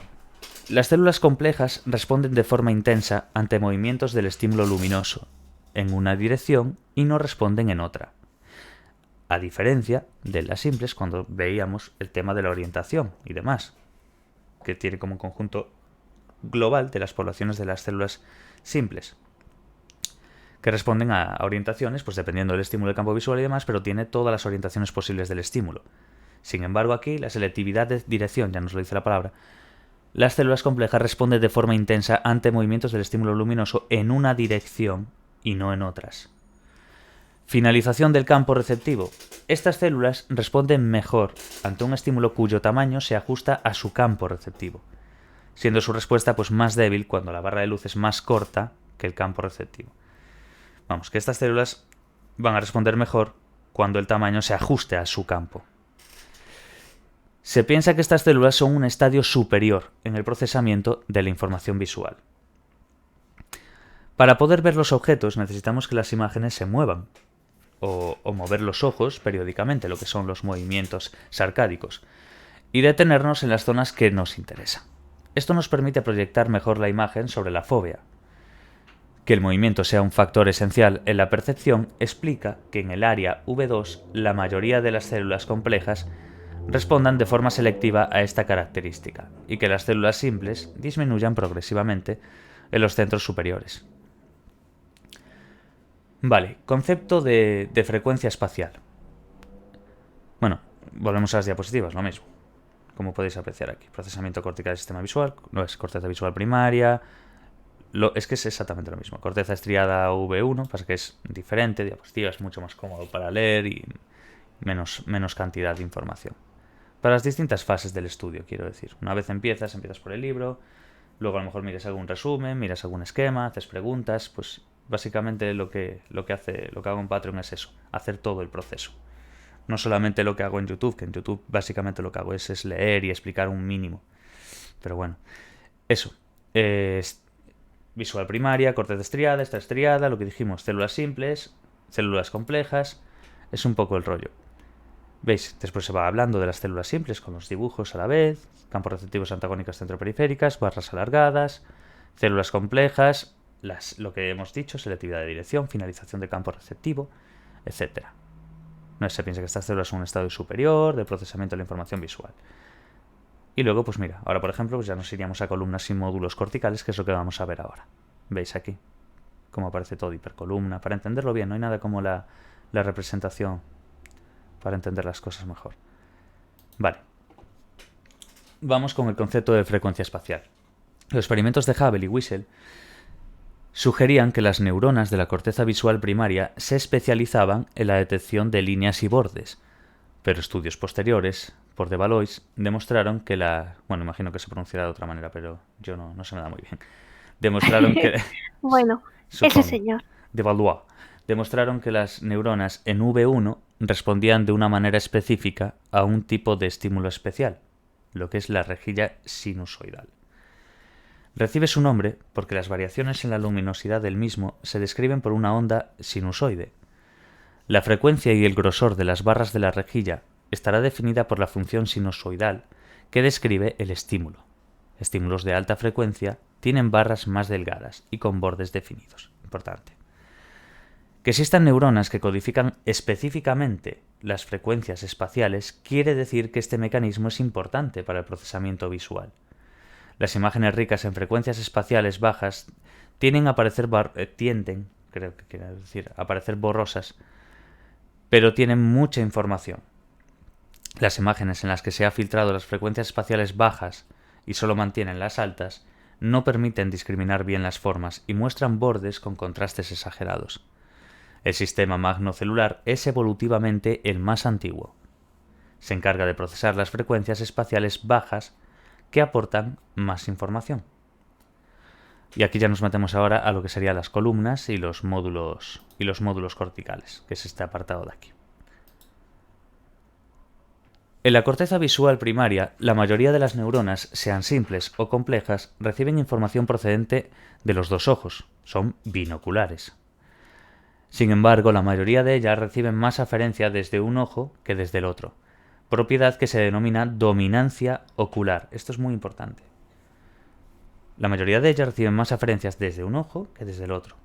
Las células complejas responden de forma intensa ante movimientos del estímulo luminoso en una dirección y no responden en otra. A diferencia de las simples cuando veíamos el tema de la orientación y demás, que tiene como conjunto global de las poblaciones de las células simples, que responden a orientaciones, pues dependiendo del estímulo del campo visual y demás, pero tiene todas las orientaciones posibles del estímulo. Sin embargo, aquí la selectividad de dirección, ya nos lo dice la palabra, las células complejas responden de forma intensa ante movimientos del estímulo luminoso en una dirección y no en otras. Finalización del campo receptivo. Estas células responden mejor ante un estímulo cuyo tamaño se ajusta a su campo receptivo, siendo su respuesta pues más débil cuando la barra de luz es más corta que el campo receptivo. Vamos, que estas células van a responder mejor cuando el tamaño se ajuste a su campo. Se piensa que estas células son un estadio superior en el procesamiento de la información visual. Para poder ver los objetos necesitamos que las imágenes se muevan, o mover los ojos periódicamente, lo que son los movimientos sarcádicos, y detenernos en las zonas que nos interesan. Esto nos permite proyectar mejor la imagen sobre la fóvea. Que el movimiento sea un factor esencial en la percepción explica que en el área V2 la mayoría de las células complejas respondan de forma selectiva a esta característica y que las células simples disminuyan progresivamente en los centros superiores. Vale, concepto de frecuencia espacial. Bueno, volvemos a las diapositivas, lo mismo. Como podéis apreciar aquí, procesamiento cortical del sistema visual, no es corteza visual primaria, es que es exactamente lo mismo. Corteza estriada V1, pasa que es diferente, diapositivas, mucho más cómodo para leer y menos cantidad de información. Para las distintas fases del estudio, quiero decir. Una vez empiezas por el libro, luego a lo mejor miras algún resumen, miras algún esquema, haces preguntas, pues básicamente lo que hago en Patreon es eso, hacer todo el proceso. No solamente lo que hago en YouTube, que en YouTube básicamente lo que hago es leer y explicar un mínimo. Pero bueno, eso. visual primaria, corteza estriada, esta estriada, lo que dijimos, células simples, células complejas, es un poco el rollo. ¿Veis? Después se va hablando de las células simples con los dibujos a la vez, campos receptivos antagónicas centroperiféricas, barras alargadas, células complejas, lo que hemos dicho, selectividad de dirección, finalización de campo receptivo, etc. No se piensa que estas células son un estado superior de procesamiento de la información visual. Y luego, pues mira, ahora por ejemplo, pues ya nos iríamos a columnas y módulos corticales, que es lo que vamos a ver ahora. ¿Veis aquí? Cómo aparece todo hipercolumna. Para entenderlo bien, no hay nada como la representación para entender las cosas mejor. Vale. Vamos con el concepto de frecuencia espacial. Los experimentos de Hubble y Wiesel sugerían que las neuronas de la corteza visual primaria se especializaban en la detección de líneas y bordes, pero estudios posteriores, por de Valois, demostraron que bueno, imagino que se pronunciará de otra manera, pero yo no se me da muy bien. Demostraron que... Bueno, ese señor. De Valois. Demostraron que las neuronas en V1 respondían de una manera específica a un tipo de estímulo especial, lo que es la rejilla sinusoidal. Recibe su nombre porque las variaciones en la luminosidad del mismo se describen por una onda sinusoide. La frecuencia y el grosor de las barras de la rejilla estará definida por la función sinusoidal que describe el estímulo. Estímulos de alta frecuencia tienen barras más delgadas y con bordes definidos. Importante. Que existan neuronas que codifican específicamente las frecuencias espaciales quiere decir que este mecanismo es importante para el procesamiento visual. Las imágenes ricas en frecuencias espaciales bajas tienden a aparecer borrosas, pero tienen mucha información. Las imágenes en las que se ha filtrado las frecuencias espaciales bajas y solo mantienen las altas no permiten discriminar bien las formas y muestran bordes con contrastes exagerados. El sistema magnocelular es evolutivamente el más antiguo. Se encarga de procesar las frecuencias espaciales bajas que aportan más información. Y aquí ya nos metemos ahora a lo que serían las columnas y los módulos corticales, que es este apartado de aquí. En la corteza visual primaria, la mayoría de las neuronas, sean simples o complejas, reciben información procedente de los dos ojos, son binoculares. Sin embargo, la mayoría de ellas reciben más aferencia desde un ojo que desde el otro, propiedad que se denomina dominancia ocular. Esto es muy importante. La mayoría de ellas reciben más aferencias desde un ojo que desde el otro.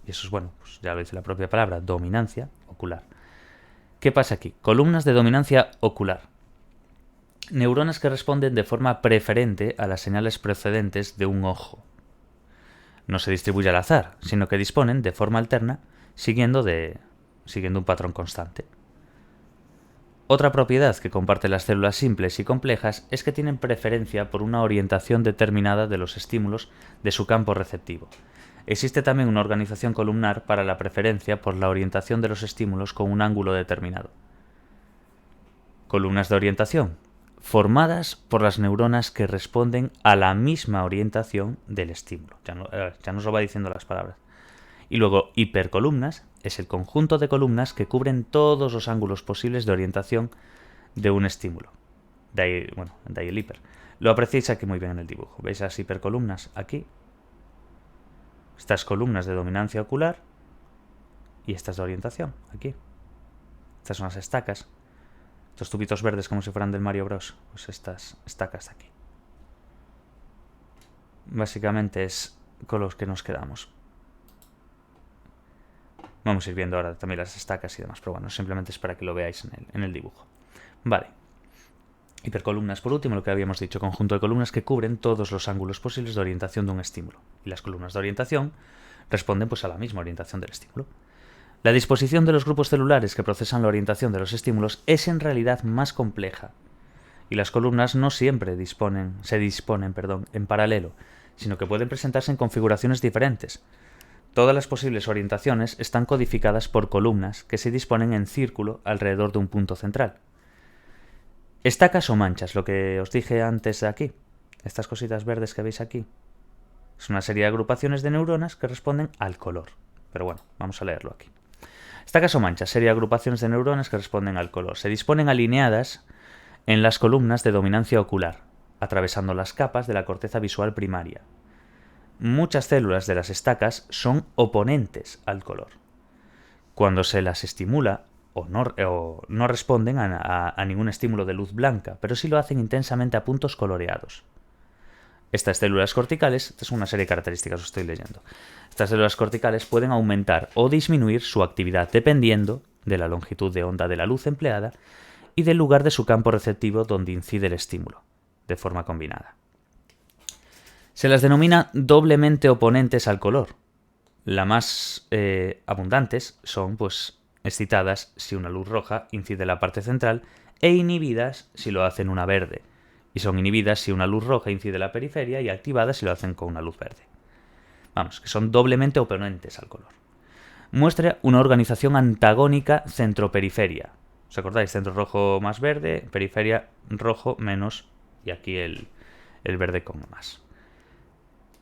Y eso es bueno, pues ya lo dice la propia palabra, dominancia ocular. ¿Qué pasa aquí? Columnas de dominancia ocular. Neuronas que responden de forma preferente a las señales procedentes de un ojo. No se distribuye al azar, sino que disponen de forma alterna siguiendo un patrón constante. Otra propiedad que comparten las células simples y complejas es que tienen preferencia por una orientación determinada de los estímulos de su campo receptivo. Existe también una organización columnar para la preferencia por la orientación de los estímulos con un ángulo determinado. Columnas de orientación, formadas por las neuronas que responden a la misma orientación del estímulo. Ya nos lo va diciendo las palabras. Y luego, hipercolumnas es el conjunto de columnas que cubren todos los ángulos posibles de orientación de un estímulo. De ahí el hiper. Lo apreciáis aquí muy bien en el dibujo. ¿Veis las hipercolumnas aquí? Estas columnas de dominancia ocular y estas de orientación, aquí. Estas son las estacas. Estos tubitos verdes como si fueran del Mario Bros. Pues estas estacas de aquí. Básicamente es con los que nos quedamos. Vamos a ir viendo ahora también las estacas y demás, pero bueno, simplemente es para que lo veáis en el dibujo. Vale. Hipercolumnas, por último, lo que habíamos dicho, conjunto de columnas que cubren todos los ángulos posibles de orientación de un estímulo. Y las columnas de orientación responden pues a la misma orientación del estímulo. La disposición de los grupos celulares que procesan la orientación de los estímulos es en realidad más compleja. Y las columnas no siempre se disponen en paralelo, sino que pueden presentarse en configuraciones diferentes. Todas las posibles orientaciones están codificadas por columnas que se disponen en círculo alrededor de un punto central. Estacas o manchas, lo que os dije antes de aquí, estas cositas verdes que veis aquí, es una serie de agrupaciones de neuronas que responden al color. Pero bueno, vamos a leerlo aquí. Estacas o manchas, serie de agrupaciones de neuronas que responden al color. Se disponen alineadas en las columnas de dominancia ocular, atravesando las capas de la corteza visual primaria. muchas células de las estacas son oponentes al color. Cuando se las estimula o no responden a ningún estímulo de luz blanca, pero sí lo hacen intensamente a puntos coloreados. Estas células corticales, esta es una serie de características, os estoy leyendo. Estas células corticales pueden aumentar o disminuir su actividad dependiendo de la longitud de onda de la luz empleada y del lugar de su campo receptivo donde incide el estímulo, de forma combinada. Se las denomina doblemente oponentes al color. Las más abundantes son excitadas si una luz roja incide en la parte central e inhibidas si lo hacen una verde. Y son inhibidas si una luz roja incide en la periferia y activadas si lo hacen con una luz verde. Vamos, que son doblemente oponentes al color. Muestra una organización antagónica centro-periferia. ¿Os acordáis? Centro rojo más verde, periferia rojo menos y aquí el verde con más.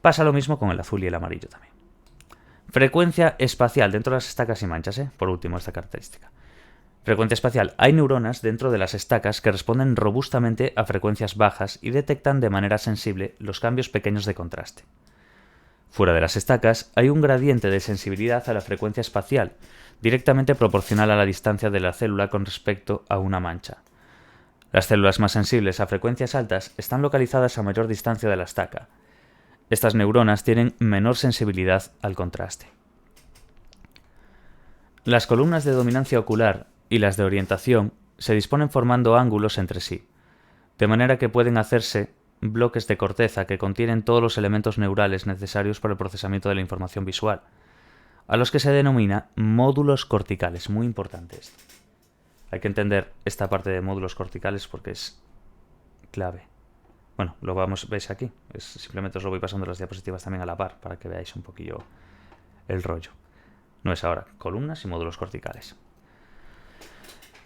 Pasa lo mismo con el azul y el amarillo también. Frecuencia espacial dentro de las estacas y manchas, por último esta característica. Frecuencia espacial. Hay neuronas dentro de las estacas que responden robustamente a frecuencias bajas y detectan de manera sensible los cambios pequeños de contraste. Fuera de las estacas hay un gradiente de sensibilidad a la frecuencia espacial, directamente proporcional a la distancia de la célula con respecto a una mancha. Las células más sensibles a frecuencias altas están localizadas a mayor distancia de la estaca. Estas neuronas tienen menor sensibilidad al contraste. Las columnas de dominancia ocular y las de orientación se disponen formando ángulos entre sí, de manera que pueden hacerse bloques de corteza que contienen todos los elementos neurales necesarios para el procesamiento de la información visual, a los que se denomina módulos corticales. Muy importante esto. Hay que entender esta parte de módulos corticales porque es clave. Bueno, veis aquí. Simplemente os lo voy pasando las diapositivas también a la par para que veáis un poquillo el rollo. No es ahora, columnas y módulos corticales.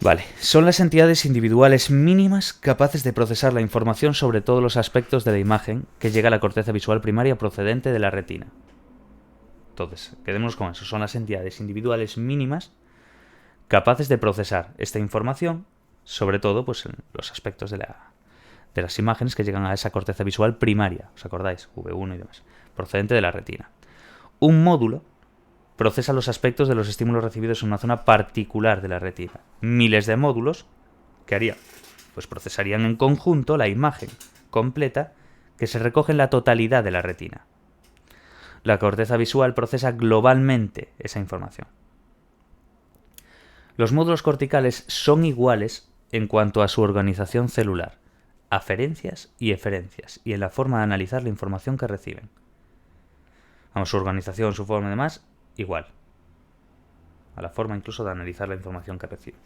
Vale, son las entidades individuales mínimas capaces de procesar la información sobre todos los aspectos de la imagen que llega a la corteza visual primaria procedente de la retina. Entonces, quedémonos con eso. Son las entidades individuales mínimas capaces de procesar esta información, sobre todo en los aspectos de las imágenes que llegan a esa corteza visual primaria, ¿os acordáis? V1 y demás, procedente de la retina. Un módulo procesa los aspectos de los estímulos recibidos en una zona particular de la retina. Miles de módulos, ¿qué harían? Pues procesarían en conjunto la imagen completa que se recoge en la totalidad de la retina. La corteza visual procesa globalmente esa información. Los módulos corticales son iguales en cuanto a su organización celular, aferencias y eferencias, y en la forma de analizar la información que reciben. Su organización, su forma y demás, igual. A la forma incluso de analizar la información que reciben.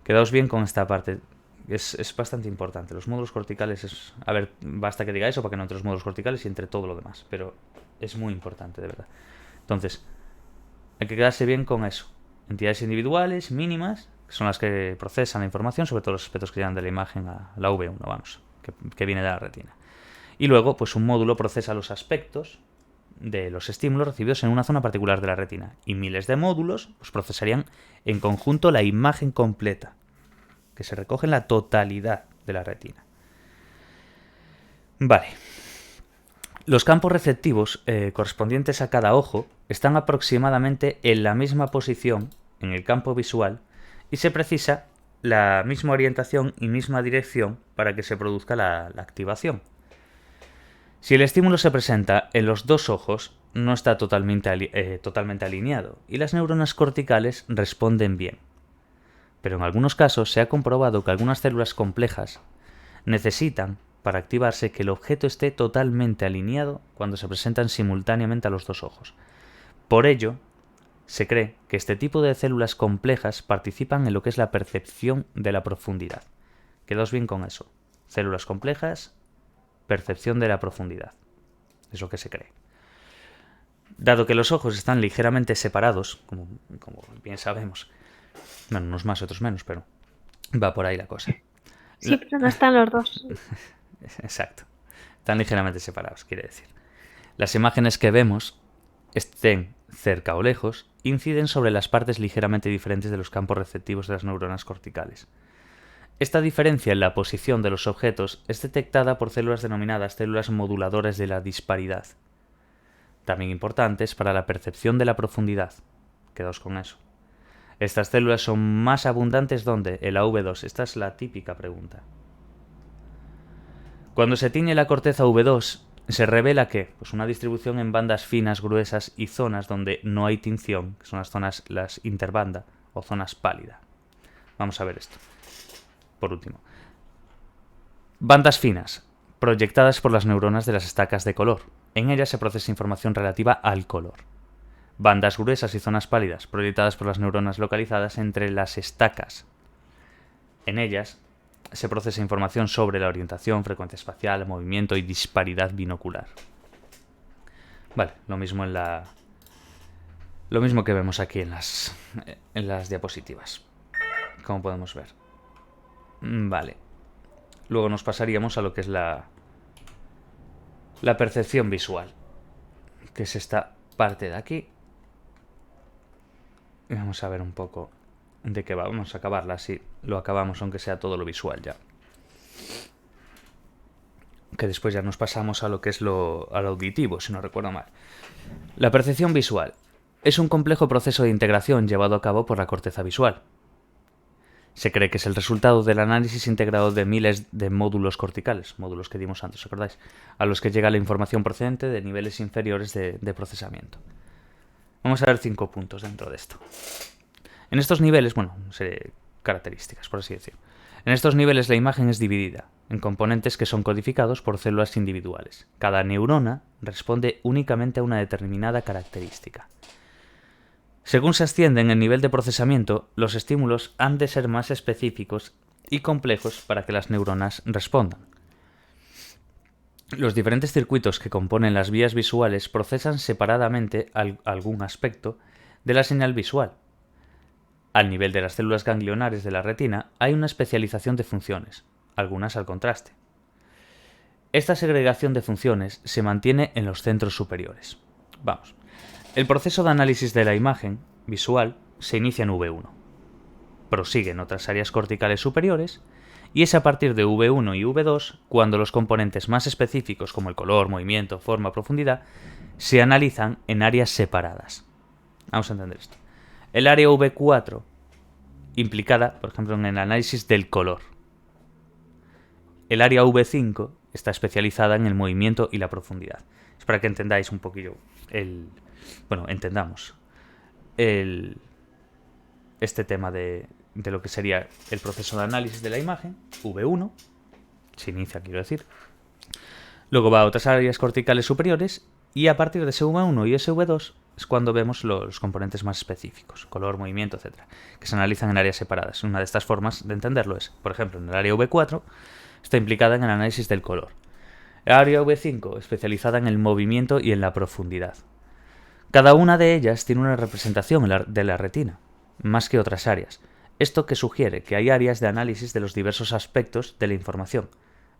Quedaos bien con esta parte. Es bastante importante. Los módulos corticales a ver, basta que diga eso para que no entre los módulos corticales y entre todo lo demás. Pero es muy importante, de verdad. Entonces, hay que quedarse bien con eso. Entidades individuales, mínimas, que son las que procesan la información, sobre todo los aspectos que llegan de la imagen a la V1, que viene de la retina. Y luego, un módulo procesa los aspectos de los estímulos recibidos en una zona particular de la retina. Y miles de módulos procesarían en conjunto la imagen completa, que se recoge en la totalidad de la retina. Vale. Los campos receptivos correspondientes a cada ojo están aproximadamente en la misma posición en el campo visual y se precisa la misma orientación y misma dirección para que se produzca la activación. Si el estímulo se presenta en los dos ojos, no está totalmente alineado y las neuronas corticales responden bien. Pero en algunos casos se ha comprobado que algunas células complejas necesitan, para activarse, que el objeto esté totalmente alineado cuando se presentan simultáneamente a los dos ojos. Por ello, se cree que este tipo de células complejas participan en lo que es la percepción de la profundidad. Quedaos bien con eso. Células complejas, percepción de la profundidad. Es lo que se cree. Dado que los ojos están ligeramente separados, como bien sabemos, bueno, unos más, otros menos, pero va por ahí la cosa. Sí, pero no están los dos. Exacto. Están ligeramente separados, quiere decir. Las imágenes que vemos, estén cerca o lejos, inciden sobre las partes ligeramente diferentes de los campos receptivos de las neuronas corticales. Esta diferencia en la posición de los objetos es detectada por células denominadas células moduladoras de la disparidad. también importantes para la percepción de la profundidad. Quedaos con eso. Estas células son más abundantes ¿dónde? En la V2. Esta es la típica pregunta. Cuando se tiñe la corteza V2, se revela que pues una distribución en bandas finas, gruesas y zonas donde no hay tinción, que son las zonas, las interbanda o zonas pálida. Vamos a ver esto. Por último. Bandas finas, proyectadas por las neuronas de las estacas de color. En ellas se procesa información relativa al color. Bandas gruesas y zonas pálidas, proyectadas por las neuronas localizadas entre las estacas. En ellas se procesa información sobre la orientación, frecuencia espacial, movimiento y disparidad binocular. Vale, lo mismo que vemos aquí en las diapositivas. Como podemos ver. Vale. Luego nos pasaríamos a lo que es la percepción visual, que es esta parte de aquí. Y vamos a ver un poco de qué va. Vamos a acabarla así. Lo acabamos aunque sea todo lo visual ya. Que después ya nos pasamos a lo que es al auditivo, si no recuerdo mal. La percepción visual es un complejo proceso de integración llevado a cabo por la corteza visual. Se cree que es el resultado del análisis integrado de miles de módulos corticales, módulos que dimos antes, ¿os acordáis? A los que llega la información procedente de niveles inferiores de procesamiento. Vamos a ver 5 puntos dentro de esto. En estos niveles, características, por así decirlo. En estos niveles la imagen es dividida en componentes que son codificados por células individuales. Cada neurona responde únicamente a una determinada característica. Según se asciende en el nivel de procesamiento, los estímulos han de ser más específicos y complejos para que las neuronas respondan. Los diferentes circuitos que componen las vías visuales procesan separadamente algún aspecto de la señal visual. Al nivel de las células ganglionares de la retina hay una especialización de funciones, algunas al contraste. Esta segregación de funciones se mantiene en los centros superiores. Vamos. El proceso de análisis de la imagen visual se inicia en V1. Prosigue en otras áreas corticales superiores y es a partir de V1 y V2 cuando los componentes más específicos como el color, movimiento, forma, profundidad se analizan en áreas separadas. Vamos a entender esto. El área V4 implicada, por ejemplo, en el análisis del color. El área V5 está especializada en el movimiento y la profundidad. Es para que entendáis un poquillo entendamos este tema de lo que sería el proceso de análisis de la imagen, V1, se inicia, quiero decir. Luego va a otras áreas corticales superiores y a partir de ese V1 y ese V2 es cuando vemos los componentes más específicos, color, movimiento, etc., que se analizan en áreas separadas. Una de estas formas de entenderlo es, por ejemplo, en el área V4 está implicada en el análisis del color. El área V5 especializada en el movimiento y en la profundidad. Cada una de ellas tiene una representación de la retina, más que otras áreas. Esto que sugiere que hay áreas de análisis de los diversos aspectos de la información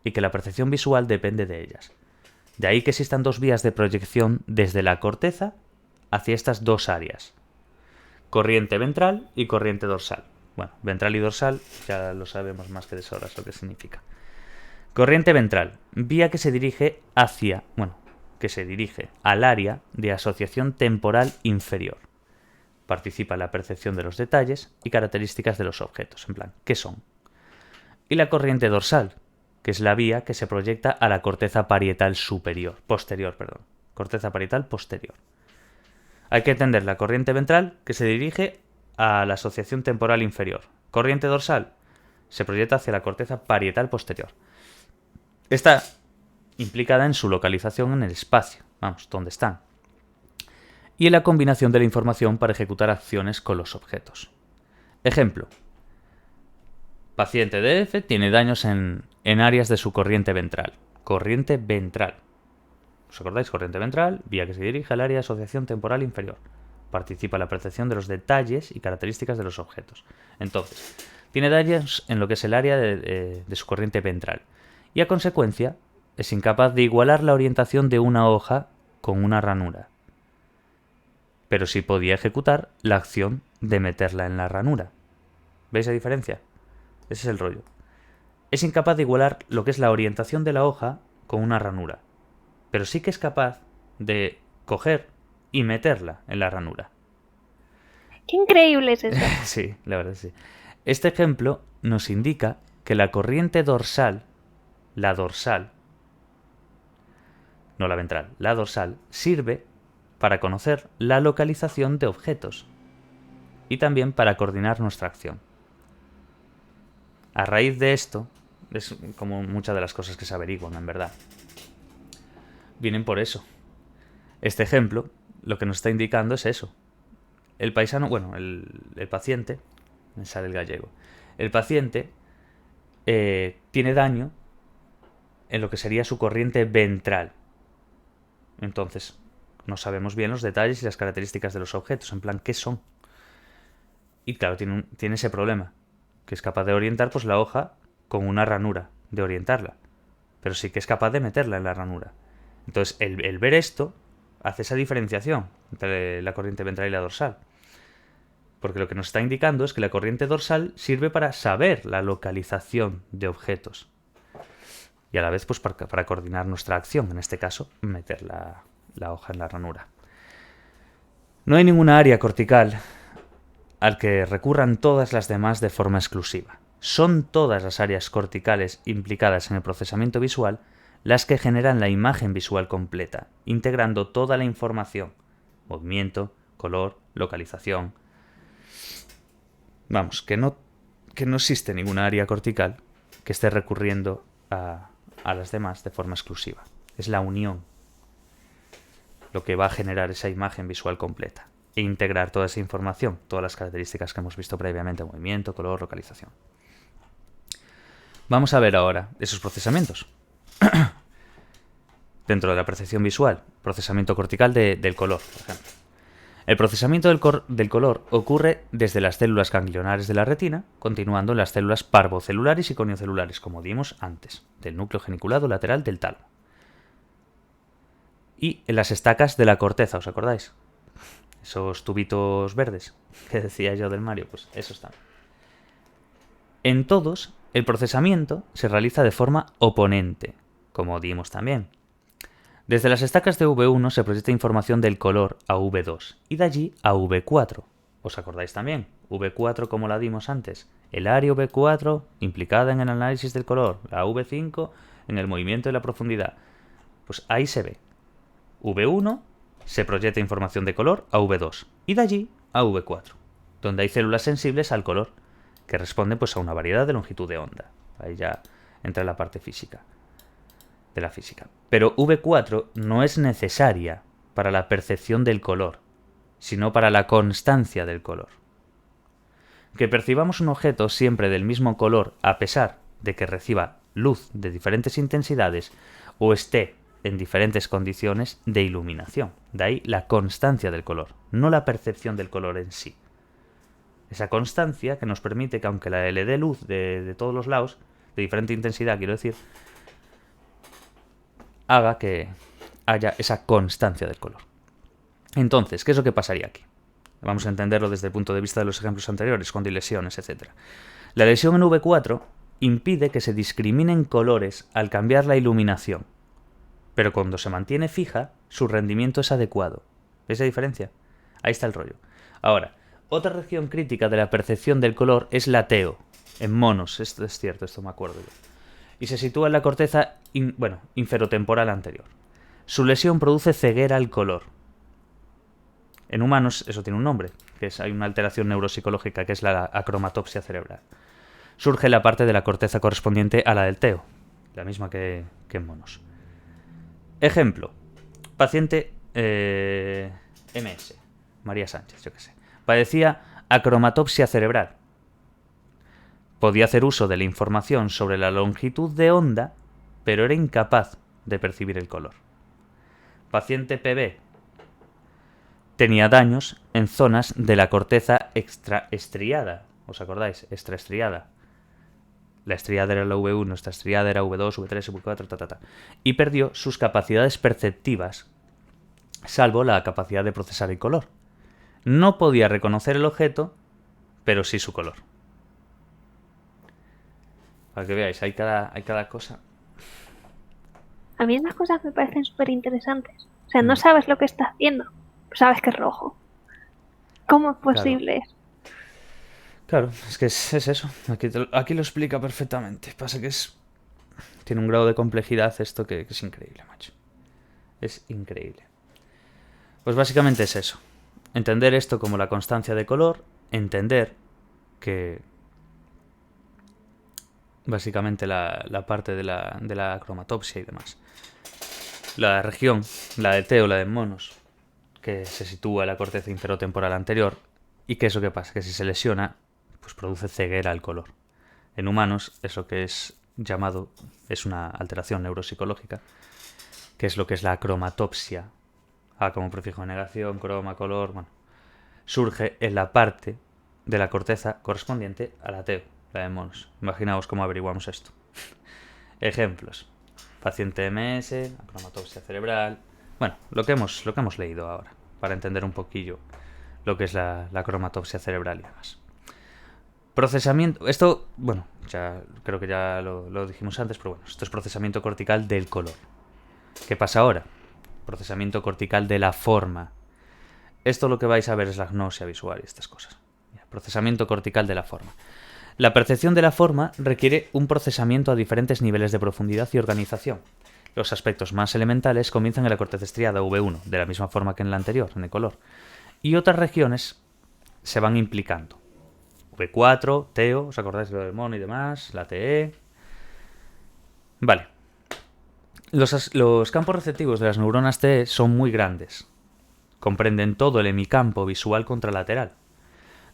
y que la percepción visual depende de ellas. De ahí que existan dos vías de proyección desde la corteza hacia estas dos áreas. Corriente ventral y corriente dorsal. Bueno, ventral y dorsal ya lo sabemos más que de sobras lo que significa. Corriente ventral, vía que se dirige al área de asociación temporal inferior. Participa en la percepción de los detalles y características de los objetos, en plan, ¿qué son? Y la corriente dorsal, que es la vía que se proyecta a la corteza parietal posterior. Corteza parietal posterior. Hay que entender la corriente ventral, que se dirige a la asociación temporal inferior. Corriente dorsal, se proyecta hacia la corteza parietal posterior. Está implicada en su localización en el espacio, donde están, y en la combinación de la información para ejecutar acciones con los objetos. Ejemplo. Paciente DF tiene daños en áreas de su corriente ventral. Corriente ventral. ¿Os acordáis? Corriente ventral, vía que se dirige al área de asociación temporal inferior. Participa en la percepción de los detalles y características de los objetos. Entonces, tiene daños en lo que es el área de su corriente ventral. Y a consecuencia, es incapaz de igualar la orientación de una hoja con una ranura. Pero sí podía ejecutar la acción de meterla en la ranura. ¿Veis la diferencia? Ese es el rollo. Es incapaz de igualar lo que es la orientación de la hoja con una ranura. Pero sí que es capaz de coger y meterla en la ranura. ¡Qué increíble es eso! Sí, la verdad sí. Este ejemplo nos indica que la corriente dorsal, la dorsal, no la ventral, la dorsal, sirve para conocer la localización de objetos y también para coordinar nuestra acción. A raíz de esto, es como muchas de las cosas que se averiguan, en verdad, vienen por eso. Este ejemplo lo que nos está indicando es eso. El paisano, bueno, el paciente, me sale el gallego, el paciente tiene daño en lo que sería su corriente ventral. Entonces, no sabemos bien los detalles y las características de los objetos, en plan, ¿qué son? Y claro, tiene ese problema, que es capaz de orientar pues la hoja con una ranura, de orientarla. Pero sí que es capaz de meterla en la ranura. Entonces, el ver esto hace esa diferenciación entre la corriente ventral y la dorsal. Porque lo que nos está indicando es que la corriente dorsal sirve para saber la localización de objetos. Y a la vez, pues para coordinar nuestra acción, en este caso, meter la hoja en la ranura. No hay ninguna área cortical al que recurran todas las demás de forma exclusiva. Son todas las áreas corticales implicadas en el procesamiento visual las que generan la imagen visual completa, integrando toda la información, movimiento, color, localización. Vamos, que no existe ninguna área cortical que esté recurriendo a las demás de forma exclusiva. Es la unión lo que va a generar esa imagen visual completa e integrar toda esa información, todas las características que hemos visto previamente, movimiento, color, localización. Vamos a ver ahora esos procesamientos. Dentro de la percepción visual, procesamiento cortical del color, por ejemplo. El procesamiento del color ocurre desde las células ganglionares de la retina, continuando en las células parvocelulares y coniocelulares, como vimos antes, del núcleo geniculado lateral del tálamo. Y en las estacas de la corteza, ¿os acordáis? Esos tubitos verdes que decía yo del Mario, pues esos están. En todos, el procesamiento se realiza de forma oponente, como dimos también. Desde las estacas de V1 se proyecta información del color a V2 y de allí a V4. ¿Os acordáis también? V4 como la dimos antes. El área V4 implicada en el análisis del color, la V5 en el movimiento y la profundidad. Pues ahí se ve. V1 se proyecta información de color a V2 y de allí a V4, donde hay células sensibles al color, que responden pues a una variedad de longitud de onda. Ahí ya entra la parte física de la física. Pero V4 no es necesaria para la percepción del color, sino para la constancia del color. Que percibamos un objeto siempre del mismo color a pesar de que reciba luz de diferentes intensidades o esté en diferentes condiciones de iluminación. De ahí la constancia del color, no la percepción del color en sí. Esa constancia que nos permite que aunque le dé luz de todos los lados, de diferente intensidad quiero decir, haga que haya esa constancia del color. Entonces, ¿qué es lo que pasaría aquí? Vamos a entenderlo desde el punto de vista de los ejemplos anteriores, cuando hay lesiones, etc. La lesión en V4 impide que se discriminen colores al cambiar la iluminación, pero cuando se mantiene fija, su rendimiento es adecuado. ¿Veis la diferencia? Ahí está el rollo. Ahora, otra región crítica de la percepción del color es la TEO, en monos, esto es cierto, esto me acuerdo yo, y se sitúa en la corteza inferotemporal anterior. Su lesión produce ceguera al color. En humanos eso tiene un nombre, hay una alteración neuropsicológica que es la acromatopsia cerebral. Surge la parte de la corteza correspondiente a la del TEO, la misma que en monos. Ejemplo, paciente MS, María Sánchez, yo qué sé. Padecía acromatopsia cerebral. Podía hacer uso de la información sobre la longitud de onda, pero era incapaz de percibir el color. Paciente PB. Tenía daños en zonas de la corteza extraestriada. ¿Os acordáis? Extraestriada. La estriada era la V1, nuestra estriada era V2, V3, V4, y perdió sus capacidades perceptivas, salvo la capacidad de procesar el color. No podía reconocer el objeto, pero sí su color. Para que veáis, hay cada cosa. A mí esas cosas me parecen súper interesantes. O O sea, no sabes lo que está haciendo, pero sabes que es rojo. ¿Cómo es posible? Claro, es que es eso. Aquí lo explica perfectamente. Pasa que tiene un grado de complejidad esto que es increíble, macho. Es increíble. Pues básicamente es eso. Entender esto como la constancia de color, entender que básicamente la parte de la cromatopsia y demás. La región, la de T o la de monos, que se sitúa en la corteza inferotemporal anterior, y que es lo que pasa, que si se lesiona, pues produce ceguera al color. En humanos, eso que es llamado, es una alteración neuropsicológica, que es lo que es la cromatopsia, como prefijo de negación, croma, color, bueno, surge en la parte de la corteza correspondiente a la TEO, la de monos. Imaginaos cómo averiguamos esto. Ejemplos. Paciente MS, cromatopsia cerebral. Bueno, lo que hemos leído ahora, para entender un poquillo lo que es la cromatopsia cerebral y demás. Procesamiento. Esto, bueno, ya creo que ya lo dijimos antes, pero bueno, esto es procesamiento cortical del color. ¿Qué pasa ahora? Procesamiento cortical de la forma. Esto lo que vais a ver es la agnosia visual y estas cosas. Procesamiento cortical de la forma. La percepción de la forma requiere un procesamiento a diferentes niveles de profundidad y organización. Los aspectos más elementales comienzan en la corteza estriada V1, de la misma forma que en la anterior, en el color. Y otras regiones se van implicando. V4, TEO, ¿os acordáis de lo del mono y demás? La TE. Vale. Los campos receptivos de las neuronas TE son muy grandes. Comprenden todo el hemicampo visual contralateral.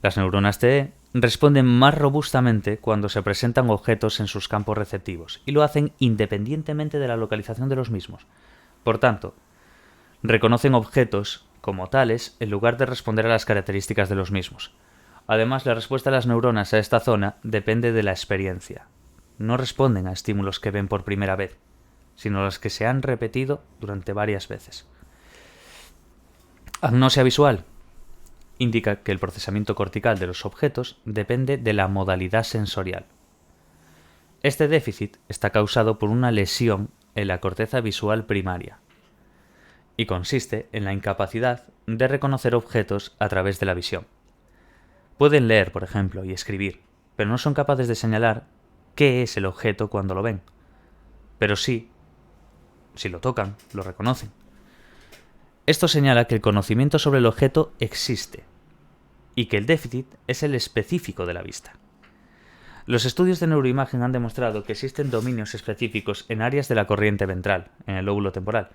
Las neuronas TE responden más robustamente cuando se presentan objetos en sus campos receptivos y lo hacen independientemente de la localización de los mismos. Por tanto, reconocen objetos como tales en lugar de responder a las características de los mismos. Además, la respuesta de las neuronas a esta zona depende de la experiencia. No responden a estímulos que ven por primera vez, sino a los que se han repetido durante varias veces. Agnosia visual indica que el procesamiento cortical de los objetos depende de la modalidad sensorial. Este déficit está causado por una lesión en la corteza visual primaria y consiste en la incapacidad de reconocer objetos a través de la visión. Pueden leer, por ejemplo, y escribir, pero no son capaces de señalar qué es el objeto cuando lo ven. Pero sí, si lo tocan, lo reconocen. Esto señala que el conocimiento sobre el objeto existe y que el déficit es el específico de la vista. Los estudios de neuroimagen han demostrado que existen dominios específicos en áreas de la corriente ventral, en el lóbulo temporal,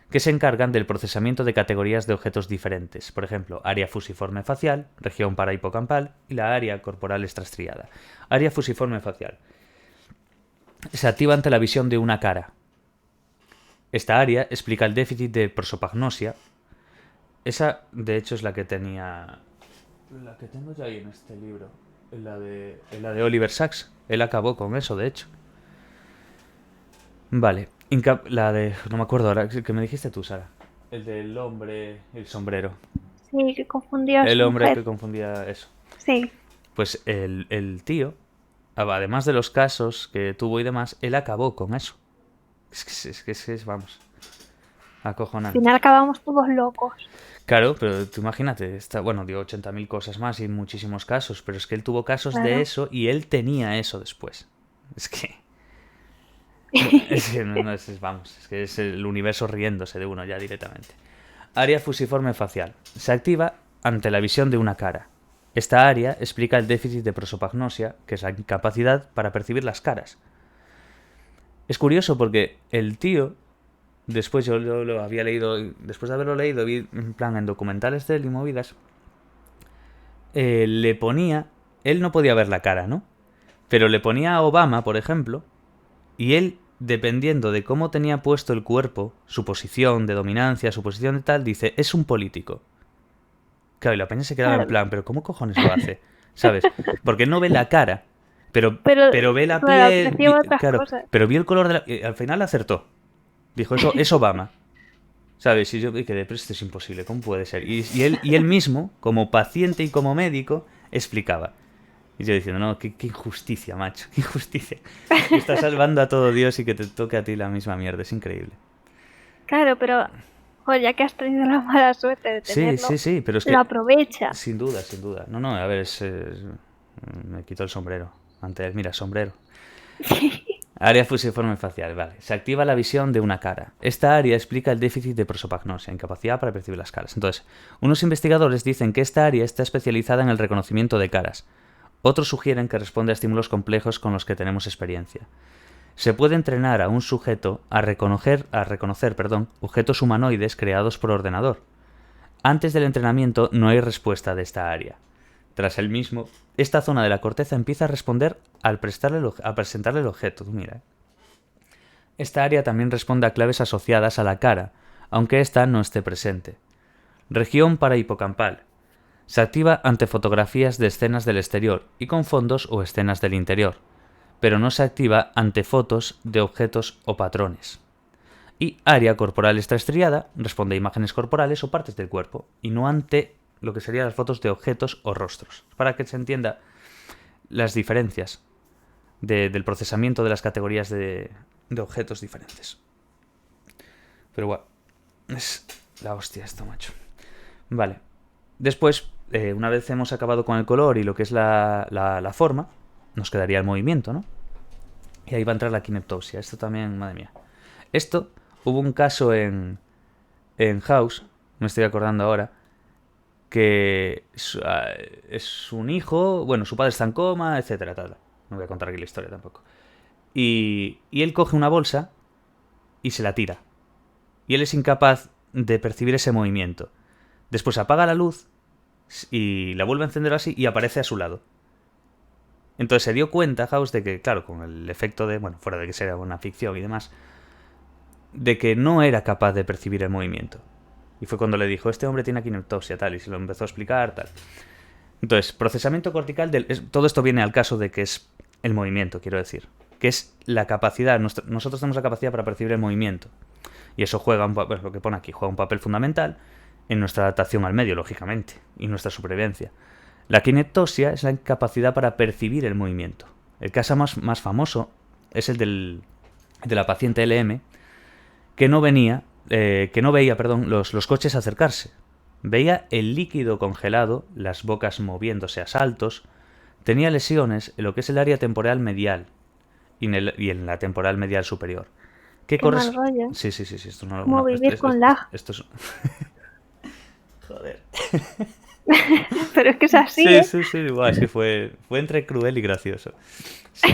que se encargan del procesamiento de categorías de objetos diferentes, por ejemplo, área fusiforme facial, región parahipocampal y la área corporal extrastriada. Área fusiforme facial. Se activa ante la visión de una cara. Esta área explica el déficit de prosopagnosia. Esa, de hecho, es la que tenía... La que tengo ya ahí en este libro. La de Oliver Sacks. Él acabó con eso, de hecho. Vale. La de... No me acuerdo ahora. ¿Qué me dijiste tú, Sara? El del hombre... El sombrero. Sí, que confundía a El su hombre mujer. que confundía eso. Sí. Pues el tío, además de los casos que tuvo y demás, él acabó con eso. Vamos, Al acojonante. final acabamos todos locos. Claro, pero tú imagínate, dio 80.000 cosas más y muchísimos casos, pero es que él tuvo casos de Claro. eso y él tenía eso después. Es que vamos, es que es el universo riéndose de uno ya directamente. Área fusiforme facial. Se activa ante la visión de una cara. Esta área explica el déficit de prosopagnosia, que es la incapacidad para percibir las caras. Es curioso porque el tío, después yo lo había leído, después de haberlo leído, vi en plan en documentales de él y movidas, le ponía, él no podía ver la cara, ¿no? Pero le ponía a Obama, por ejemplo, y él, dependiendo de cómo tenía puesto el cuerpo, su posición de dominancia, su posición de tal, dice, es un político. Claro, y la peña se quedaba en Claro. plan, ¿pero cómo cojones lo hace? ¿Sabes? Porque él no ve la cara, pero Pero, ve la claro, piel, apreciaba otras claro, cosas. pero vio el color de la... y al final acertó. Dijo, eso es Obama. ¿Sabes? Y yo me quedé, pero esto es imposible, ¿cómo puede ser? Y él mismo, como paciente y como médico, explicaba. Y yo diciendo, no, qué injusticia, macho, qué injusticia. Que estás salvando a todo Dios y que te toque a ti la misma mierda, es increíble. Claro, pero Pues ya que has tenido la mala suerte de Sí, tenerlo, sí, sí, pero es lo que... aprovechas. Sin duda, sin duda. No, no, a ver, me quito el sombrero. Antes, mira, sombrero. Área fusiforme facial, vale. Se activa la visión de una cara. Esta área explica el déficit de prosopagnosia, incapacidad para percibir las caras. Entonces, unos investigadores dicen que esta área está especializada en el reconocimiento de caras. Otros sugieren que responde a estímulos complejos con los que tenemos experiencia. Se puede entrenar a un sujeto a reconocer, objetos humanoides creados por ordenador. Antes del entrenamiento no hay respuesta de esta área. Tras el mismo, esta zona de la corteza empieza a responder al presentarle el objeto. Mira. Esta área también responde a claves asociadas a la cara, aunque ésta no esté presente. Región parahipocampal. Se activa ante fotografías de escenas del exterior y con fondos o escenas del interior, pero no se activa ante fotos de objetos o patrones. Y área corporal extraestriada responde a imágenes corporales o partes del cuerpo, y no ante lo que serían las fotos de objetos o rostros, para que se entienda las diferencias del procesamiento de las categorías de objetos diferentes. Pero bueno, es la hostia esto, macho. Vale. Después, una vez hemos acabado con el color y lo que es la forma, nos quedaría el movimiento, ¿no? Y ahí va a entrar la kineptosia. Esto también, madre mía. Esto, hubo un caso en House, me estoy acordando ahora, que es un hijo, bueno, su padre está en coma, etcétera, tal. No voy a contar aquí la historia tampoco. Y él coge una bolsa y se la tira. Y él es incapaz de percibir ese movimiento. Después apaga la luz y la vuelve a encender así y aparece a su lado. Entonces se dio cuenta House de que, claro, con el efecto de, bueno, fuera de que sea una ficción y demás, de que no era capaz de percibir el movimiento. Y fue cuando le dijo, este hombre tiene kineptosia, tal, y se lo empezó a explicar, tal. Entonces, procesamiento cortical, todo esto viene al caso de que es el movimiento, quiero decir. Que es la capacidad, nosotros tenemos la capacidad para percibir el movimiento. Y eso juega, lo que pone aquí, juega un papel fundamental en nuestra adaptación al medio, lógicamente, y nuestra supervivencia. La kineptosia es la incapacidad para percibir el movimiento. El caso más famoso es el de la paciente LM, que no veía, los coches acercarse. Veía el líquido congelado, las bocas moviéndose a saltos. Tenía lesiones en lo que es el área temporal medial y en la temporal medial superior. ¿Qué Qué mal rollo. Sí, esto no, Como vivir con lag. esto es... Joder. Pero es que es así, Sí, ¿eh? sí, sí, guau, es que fue entre cruel y gracioso. Sí.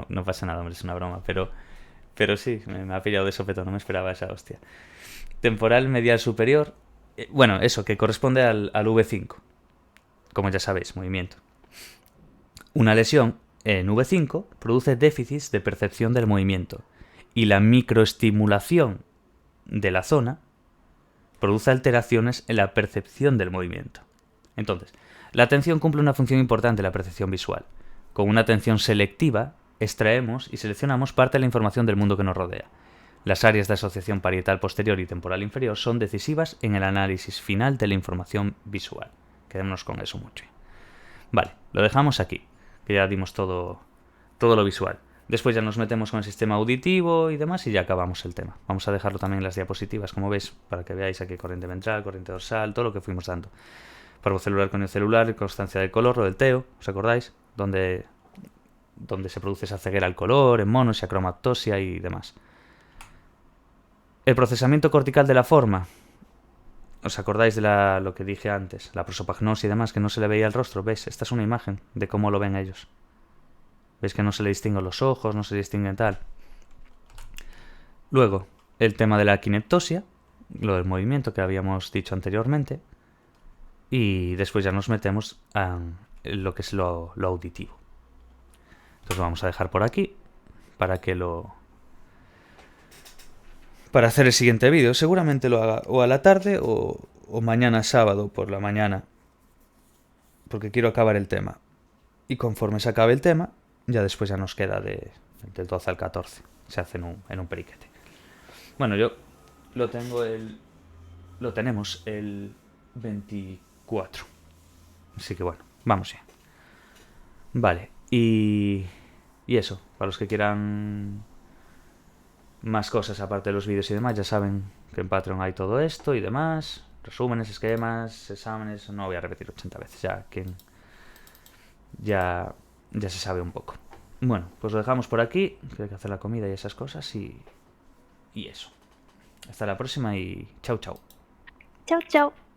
No pasa nada, hombre, es una broma, pero sí, me ha pillado de sopetón, no me esperaba esa hostia. Temporal medial superior, bueno, eso, que corresponde al V5, como ya sabéis, movimiento. Una lesión en V5 produce déficits de percepción del movimiento y la microestimulación de la zona produce alteraciones en la percepción del movimiento. Entonces, la atención cumple una función importante en la percepción visual. Con una atención selectiva, extraemos y seleccionamos parte de la información del mundo que nos rodea. Las áreas de asociación parietal posterior y temporal inferior son decisivas en el análisis final de la información visual. Quedémonos con eso mucho. Vale, lo dejamos aquí, que ya dimos todo lo visual. Después ya nos metemos con el sistema auditivo y demás y ya acabamos el tema. Vamos a dejarlo también en las diapositivas, como veis, para que veáis aquí corriente ventral, corriente dorsal, todo lo que fuimos dando. Polvo celular con el celular, constancia del color, lo del TEO, ¿os acordáis? Donde se produce esa ceguera al color, en monos y acromatosia y demás. El procesamiento cortical de la forma. ¿Os acordáis de lo que dije antes? La prosopagnosia y demás, que no se le veía el rostro. ¿Veis? Esta es una imagen de cómo lo ven ellos. ¿Veis que no se le distinguen los ojos, no se le distinguen tal? Luego, el tema de la kineptosia, lo del movimiento que habíamos dicho anteriormente. Y después ya nos metemos en lo que es lo auditivo. Entonces lo vamos a dejar por aquí para hacer el siguiente vídeo. Seguramente lo haga o a la tarde o mañana sábado por la mañana, porque quiero acabar el tema. Y conforme se acabe el tema, ya después ya nos queda del 12 al 14. Se hace en un periquete. Bueno, yo lo tenemos el 24. Así que bueno, vamos ya. Vale, y eso, para los que quieran más cosas aparte de los vídeos y demás, ya saben que en Patreon hay todo esto y demás. Resúmenes, esquemas, exámenes. No voy a repetir 80 veces, ya se sabe un poco. Bueno, pues lo dejamos por aquí, que hay que hacer la comida y esas cosas y eso. Hasta la próxima y chao, chao. Chao, chao.